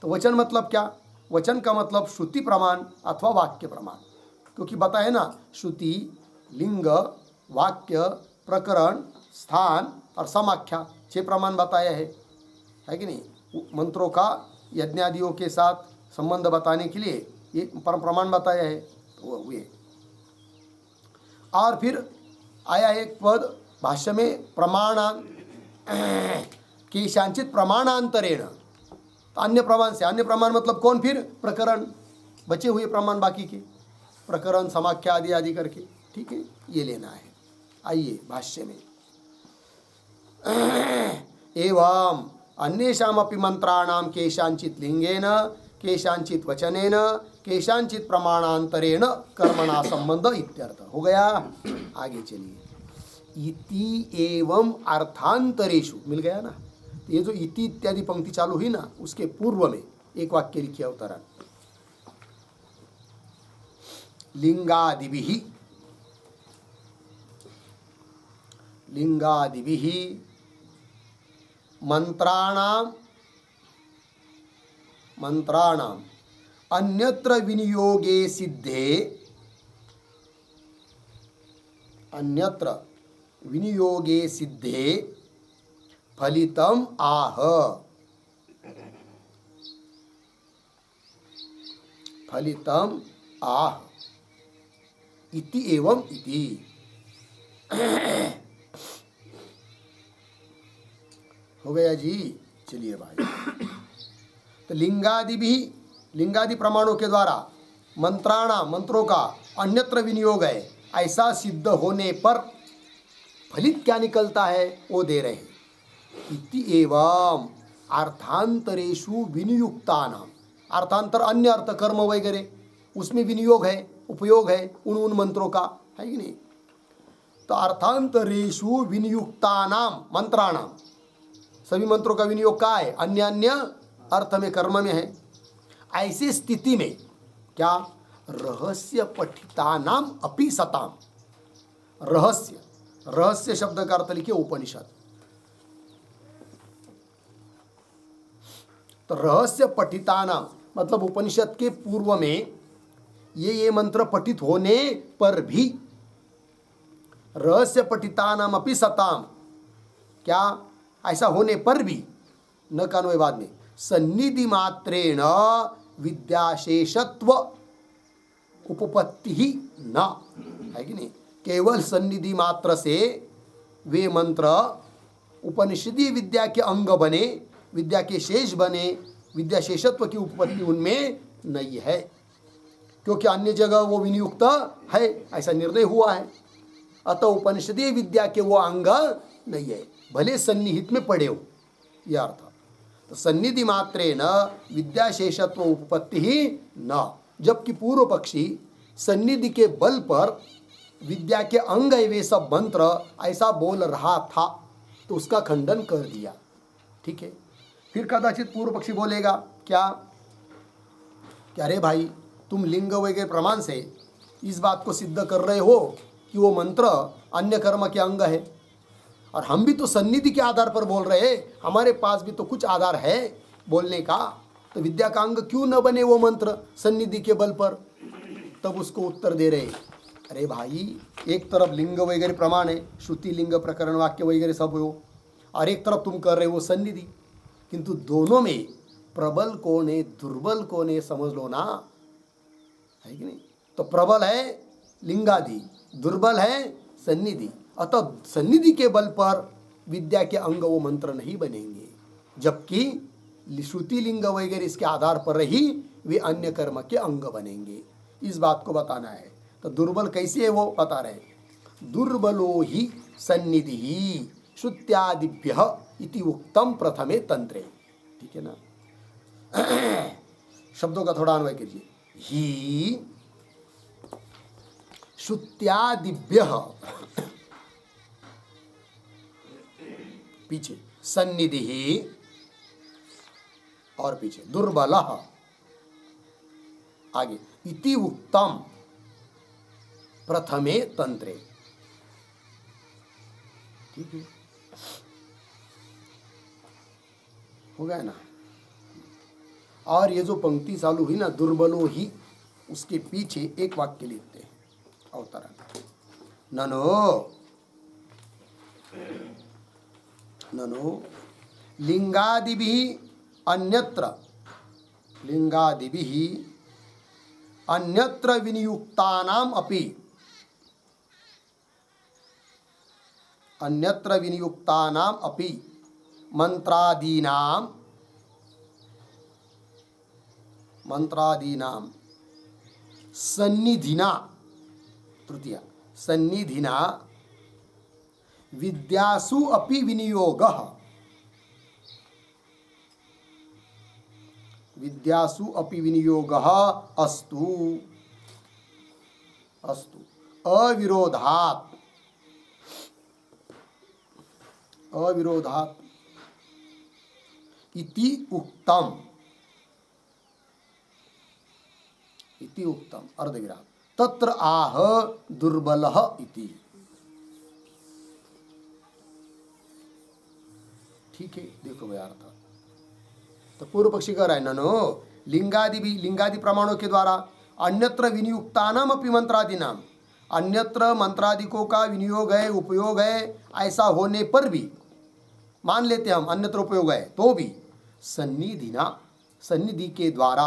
तो वचन मतलब क्या? वचन का मतलब श्रुति प्रमाण अथवा वाक्य प्रमाण, क्योंकि बताए ना श्रुति, लिंग, वाक्य, प्रकरण, स्थान और समाख्या 6 प्रमाण बताया है कि नहीं? मंत्रों का यज्ञादियों के साथ संबंध बताने के लिए ये प्रमाण बताया है। तो ये और फिर आया एक पद भाष्य में प्रमाणां केशांचित प्रमाणांतरेण, तो अन्य प्रमाण से, अन्य प्रमाण मतलब कौन? फिर प्रकरण, बचे हुए प्रमाण बाकी के प्रकरण, समाख्या आदि आदि करके, ठीक है, ये लेना है। आइए भाष्य में एवं अन्येषामपि मंत्राणाम केशांचित लिंगेन, केशांचित वचनेन, केशांचित प्रमाणांतरेण कर्मणा संबंध इत्यर्थ हो गया। आगे चलिए इति एवं अर्थांतरेषु, मिल गया ना? ये जो इति इत्यादि पंक्ति चालू हुई ना, उसके पूर्व में एक वाक्य लिखिए अवतरण, लिंगादिभिः मंत्राणाम अन्यत्र विनियोगे सिद्धे फलितम आह इति एवं इति। हो गया जी। चलिए भाई, तो लिंगादि प्रमाणों के द्वारा मंत्रों का अन्यत्र विनियोग है, ऐसा सिद्ध होने पर फलित क्या निकलता है वो दे रहे हैं। इति एवं अर्थांतरेषु विनियुक्तानाम, अर्थांतर अन्य अर्थ कर्म वगैरह उसमें विनियोग है, उपयोग है उन मंत्रों का, है कि नहीं। तो अर्थांतरेषु विनियुक्तानाम मंत्राणाम, सभी मंत्रों का विनियोग का है, अन्य अन्य अर्थ में कर्म में है। ऐसी स्थिति में क्या रहस्य पठितानाम अपि सताम, रहस्य शब्द का अर्थ लिखिए उपनिषद। तो रहस्य पठितानाम मतलब उपनिषद के पूर्व में ये मंत्र पठित होने पर भी, रहस्य पठितानाम अपि सताम, क्या ऐसा होने पर भी, न कान्वय बाद में, सन्निधि मात्रेण विद्याशेषत्व उपपत्ति ही न, है कि नहीं। केवल सन्निधि मात्र से वे मंत्र उपनिषदीय विद्या के अंग बने, विद्या के शेष बने, विद्या शेषत्व की उपपत्ति उनमें नहीं है, क्योंकि अन्य जगह वो विनियुक्त है, ऐसा निर्णय हुआ है। अतः उपनिषदीय विद्या के वो अंग नहीं है, भले सन्निहित में पड़े हो, यह अर्थ। तो सन्निधि मात्रे न विद्या शेषत्व उपपत्ति ही न, जबकि पूर्व पक्षी सन्निधि के बल पर विद्या के अंग है वे सब मंत्र ऐसा बोल रहा था, तो उसका खंडन कर दिया। ठीक है। फिर कदाचित पूर्व पक्षी बोलेगा क्या अरे भाई तुम लिंग वगैरह प्रमाण से इस बात को सिद्ध कर रहे हो कि वो मंत्र अन्य कर्म के अंग है, और हम भी तो सन्निधि के आधार पर बोल रहे हैं, हमारे पास भी तो कुछ आधार है बोलने का, तो विद्या का अंग क्यों न बने वो मंत्र सन्निधि के बल पर। तब उसको उत्तर दे रहे, अरे भाई एक तरफ लिंग वगैरह प्रमाण है, श्रुति लिंग प्रकरण वाक्य वगैरह सब हो, और एक तरफ तुम कर रहे हो सन्निधि, किंतु दोनों में प्रबल कौन है दुर्बल कौन है समझ लो ना, है कि नहीं। तो प्रबल है लिंगादि, दुर्बल है सन्निधि, अतः सन्निधि के बल पर विद्या के अंग वो मंत्र नहीं बनेंगे, जबकि श्रुति लिंग वगैरह इसके आधार पर ही वे अन्य कर्म के अंग बनेंगे। इस बात को बताना है। तो दुर्बल कैसे है वो बता रहे, दुर्बलो ही सन्निधि ही श्रुत्यादिभ्य इति उक्तम प्रथमे तंत्रे। ठीक है ना। शब्दों का थोड़ा अन्वय कीजिए। ही श्रुत्यादिभ्य, पीछे सन्निधि ही, और पीछे दुर्बल, आगे इति उक्तम प्रथमे तंत्रे। ठीक है, हो गया ना। और ये जो पंक्ति चालू हुई ना दुर्बलो ही, उसके पीछे एक वाक्य लिखते हैं अवतरण, ननो लिंगादिभिः अन्यत्र विनियुक्तानाम अपि मंत्रादीनाम सन्निधिना, तृतीया सन्निधिना विद्यासु अपि विनियोगः, विद्यासु अपि विनियोगः अस्तु अविरोधात् इति उक्तम, अर्धविराम, तत्र आह दुर्बलः इति। ठीक है, देखो भाई अर्थ। तो पूर्व पक्षी कह रहा है ननो लिंगादि प्रमाणों के द्वारा अन्यत्र विनियुक्तानाम अपि मंत्रादि नाम, अन्यत्र मंत्रादिकों का विनियोग है, उपयोग है, ऐसा होने पर भी मान लेते हम अन्यत्र उपयोग है तो भी सन्निधि के द्वारा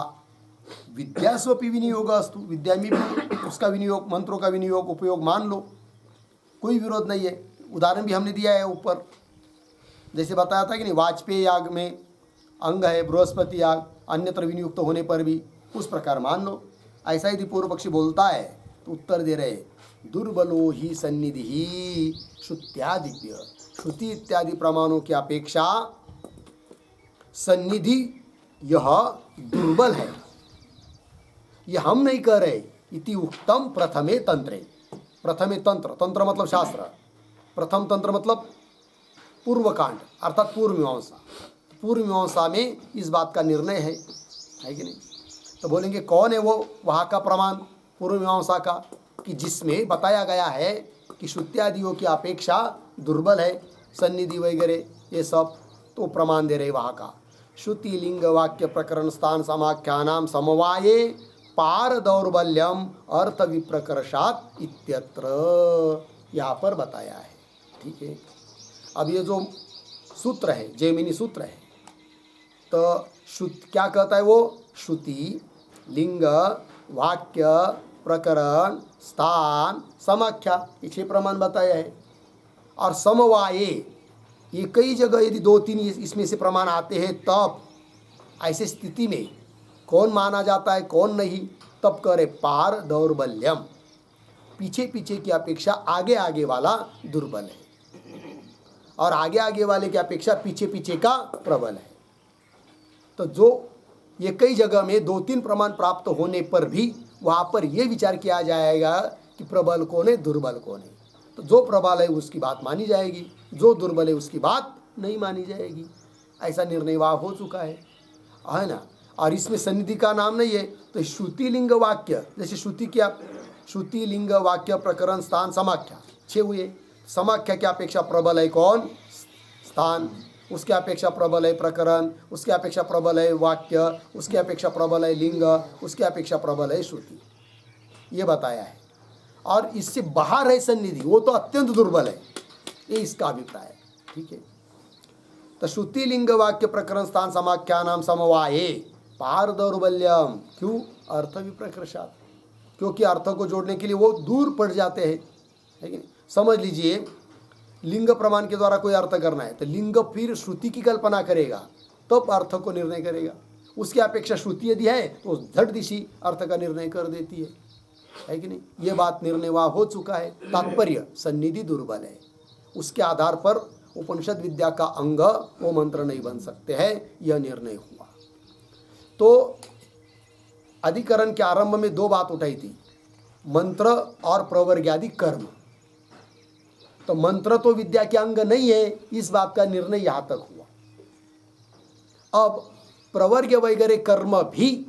विद्यास्वपि विनियोग अस्तु, विद्या में भी उसका विनियोग, मंत्रों का विनियोग उपयोग मान लो, कोई विरोध नहीं है। उदाहरण भी हमने दिया है ऊपर, जैसे बताया था कि नहीं, वाजपेयी याग में अंग है बृहस्पति याग, अन्यत्र विनियुक्त होने पर भी उस प्रकार मान लो। ऐसा यदि पूर्व पक्षी बोलता है तो उत्तर दे रहे दुर्बलो ही सन्निधि ही श्रुत्यादिव्य, श्रुति इत्यादि प्रमाणों की अपेक्षा सन्निधि यह दुर्बल है, यह हम नहीं कह रहे। इति उक्तम प्रथमे तंत्रे, प्रथमे तंत्र, तंत्र मतलब शास्त्र, प्रथम तंत्र मतलब पूर्व कांड अर्थात पूर्व मीमांसा, पूर्व मीमांसा में इस बात का निर्णय है कि नहीं। तो बोलेंगे कौन है वो वहाँ का प्रमाण पूर्व मीमांसा का, कि जिसमें बताया गया है कि श्रुत्यादियों की अपेक्षा दुर्बल है सन्निधि वगैरह ये सब, तो प्रमाण दे रहे वहाँ का। श्रुति लिंग वाक्य प्रकरण स्थान समाख्यानाम समवाये पार दौर्बल्यम अर्थ विप्रकर्षात इत्यत्र, यहाँ पर बताया है। ठीक है, अब ये जो सूत्र है जैमिनी सूत्र है, तो श्रुति क्या कहता है वो, श्रुति लिंग वाक्य प्रकरण स्थान समाख्या, ये 6 प्रमाण बताया है। और समवाये ये कई जगह यदि 2-3 इसमें से प्रमाण आते हैं तब ऐसे स्थिति में कौन माना जाता है कौन नहीं, तब करे पार दौर्बल्यम, पीछे पीछे की अपेक्षा आगे आगे वाला दुर्बल है और आगे आगे वाले की अपेक्षा पीछे पीछे का प्रबल है। तो जो ये कई जगह में 2-3 प्रमाण प्राप्त होने पर भी वहाँ पर यह विचार किया जाएगा कि प्रबल कौन है दुर्बल कौन है। तो जो प्रबल है उसकी बात मानी जाएगी, जो दुर्बल है उसकी बात नहीं मानी जाएगी, ऐसा निर्णय वहाँ हो चुका है ना। और इसमें सन्निधि का नाम नहीं है, तो श्रुति लिंग वाक्य, जैसे श्रुति क्या, श्रुति लिंग वाक्य प्रकरण स्थान समाख्या 6 हुए। समाख्या की अपेक्षा प्रबल है कौन, स्थान, उसके अपेक्षा प्रबल है प्रकरण, उसके अपेक्षा प्रबल है वाक्य, उसके अपेक्षा प्रबल है लिंग, उसके अपेक्षा प्रबल है श्रुति, ये बताया है। और इससे बाहर है सन्निधि, वो तो अत्यंत दुर्बल है, ये इसका अभिप्राय है। ठीक है, तो श्रुति लिंग वाक्य प्रकरण स्थान समाख्या नाम समवाये पार दौर्बल्यम, क्यों, अर्थ विप्रकर्षात, क्योंकि अर्थ को जोड़ने के लिए वो दूर पड़ जाते हैं, है कि नहीं। समझ लीजिए लिंग प्रमाण के द्वारा कोई अर्थ करना है तो लिंग फिर श्रुति की कल्पना करेगा तब अर्थ को निर्णय करेगा, उसकी अपेक्षा श्रुति यदि है तो झट दिशी अर्थ का निर्णय कर देती है कि नहीं। ये बात निर्णय वहाँ हो चुका है। तात्पर्य सन्निधि दुर्बल है, उसके आधार पर उपनिषद विद्या का अंग वो मंत्र नहीं बन सकते हैं, यह निर्णय हुआ। तो अधिकरण के आरंभ में 2 बात उठाई थी, मंत्र और प्रवर्ग्यादि कर्म। तो मंत्र तो विद्या के अंग नहीं है, इस बात का निर्णय यहाँ तक हुआ। अब प्रवर्ग वगैरह कर्म भी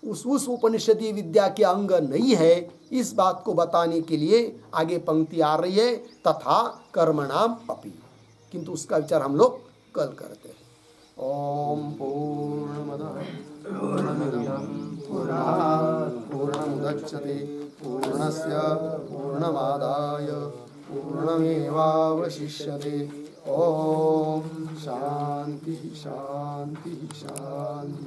उस उपनिषदीय विद्या के अंग नहीं है, इस बात को बताने के लिए आगे पंक्ति आ रही है, तथा कर्मणाम अपि, किंतु उसका विचार हम लोग कल करते हैं। ओम पूर्णमदः पूर्णमिदं पूर्णात् पूर्णमुदच्यते पूर्णस्य पूर्णमादाय पूर्णमेवावशिष्यते। ओम शांति शांति शांति।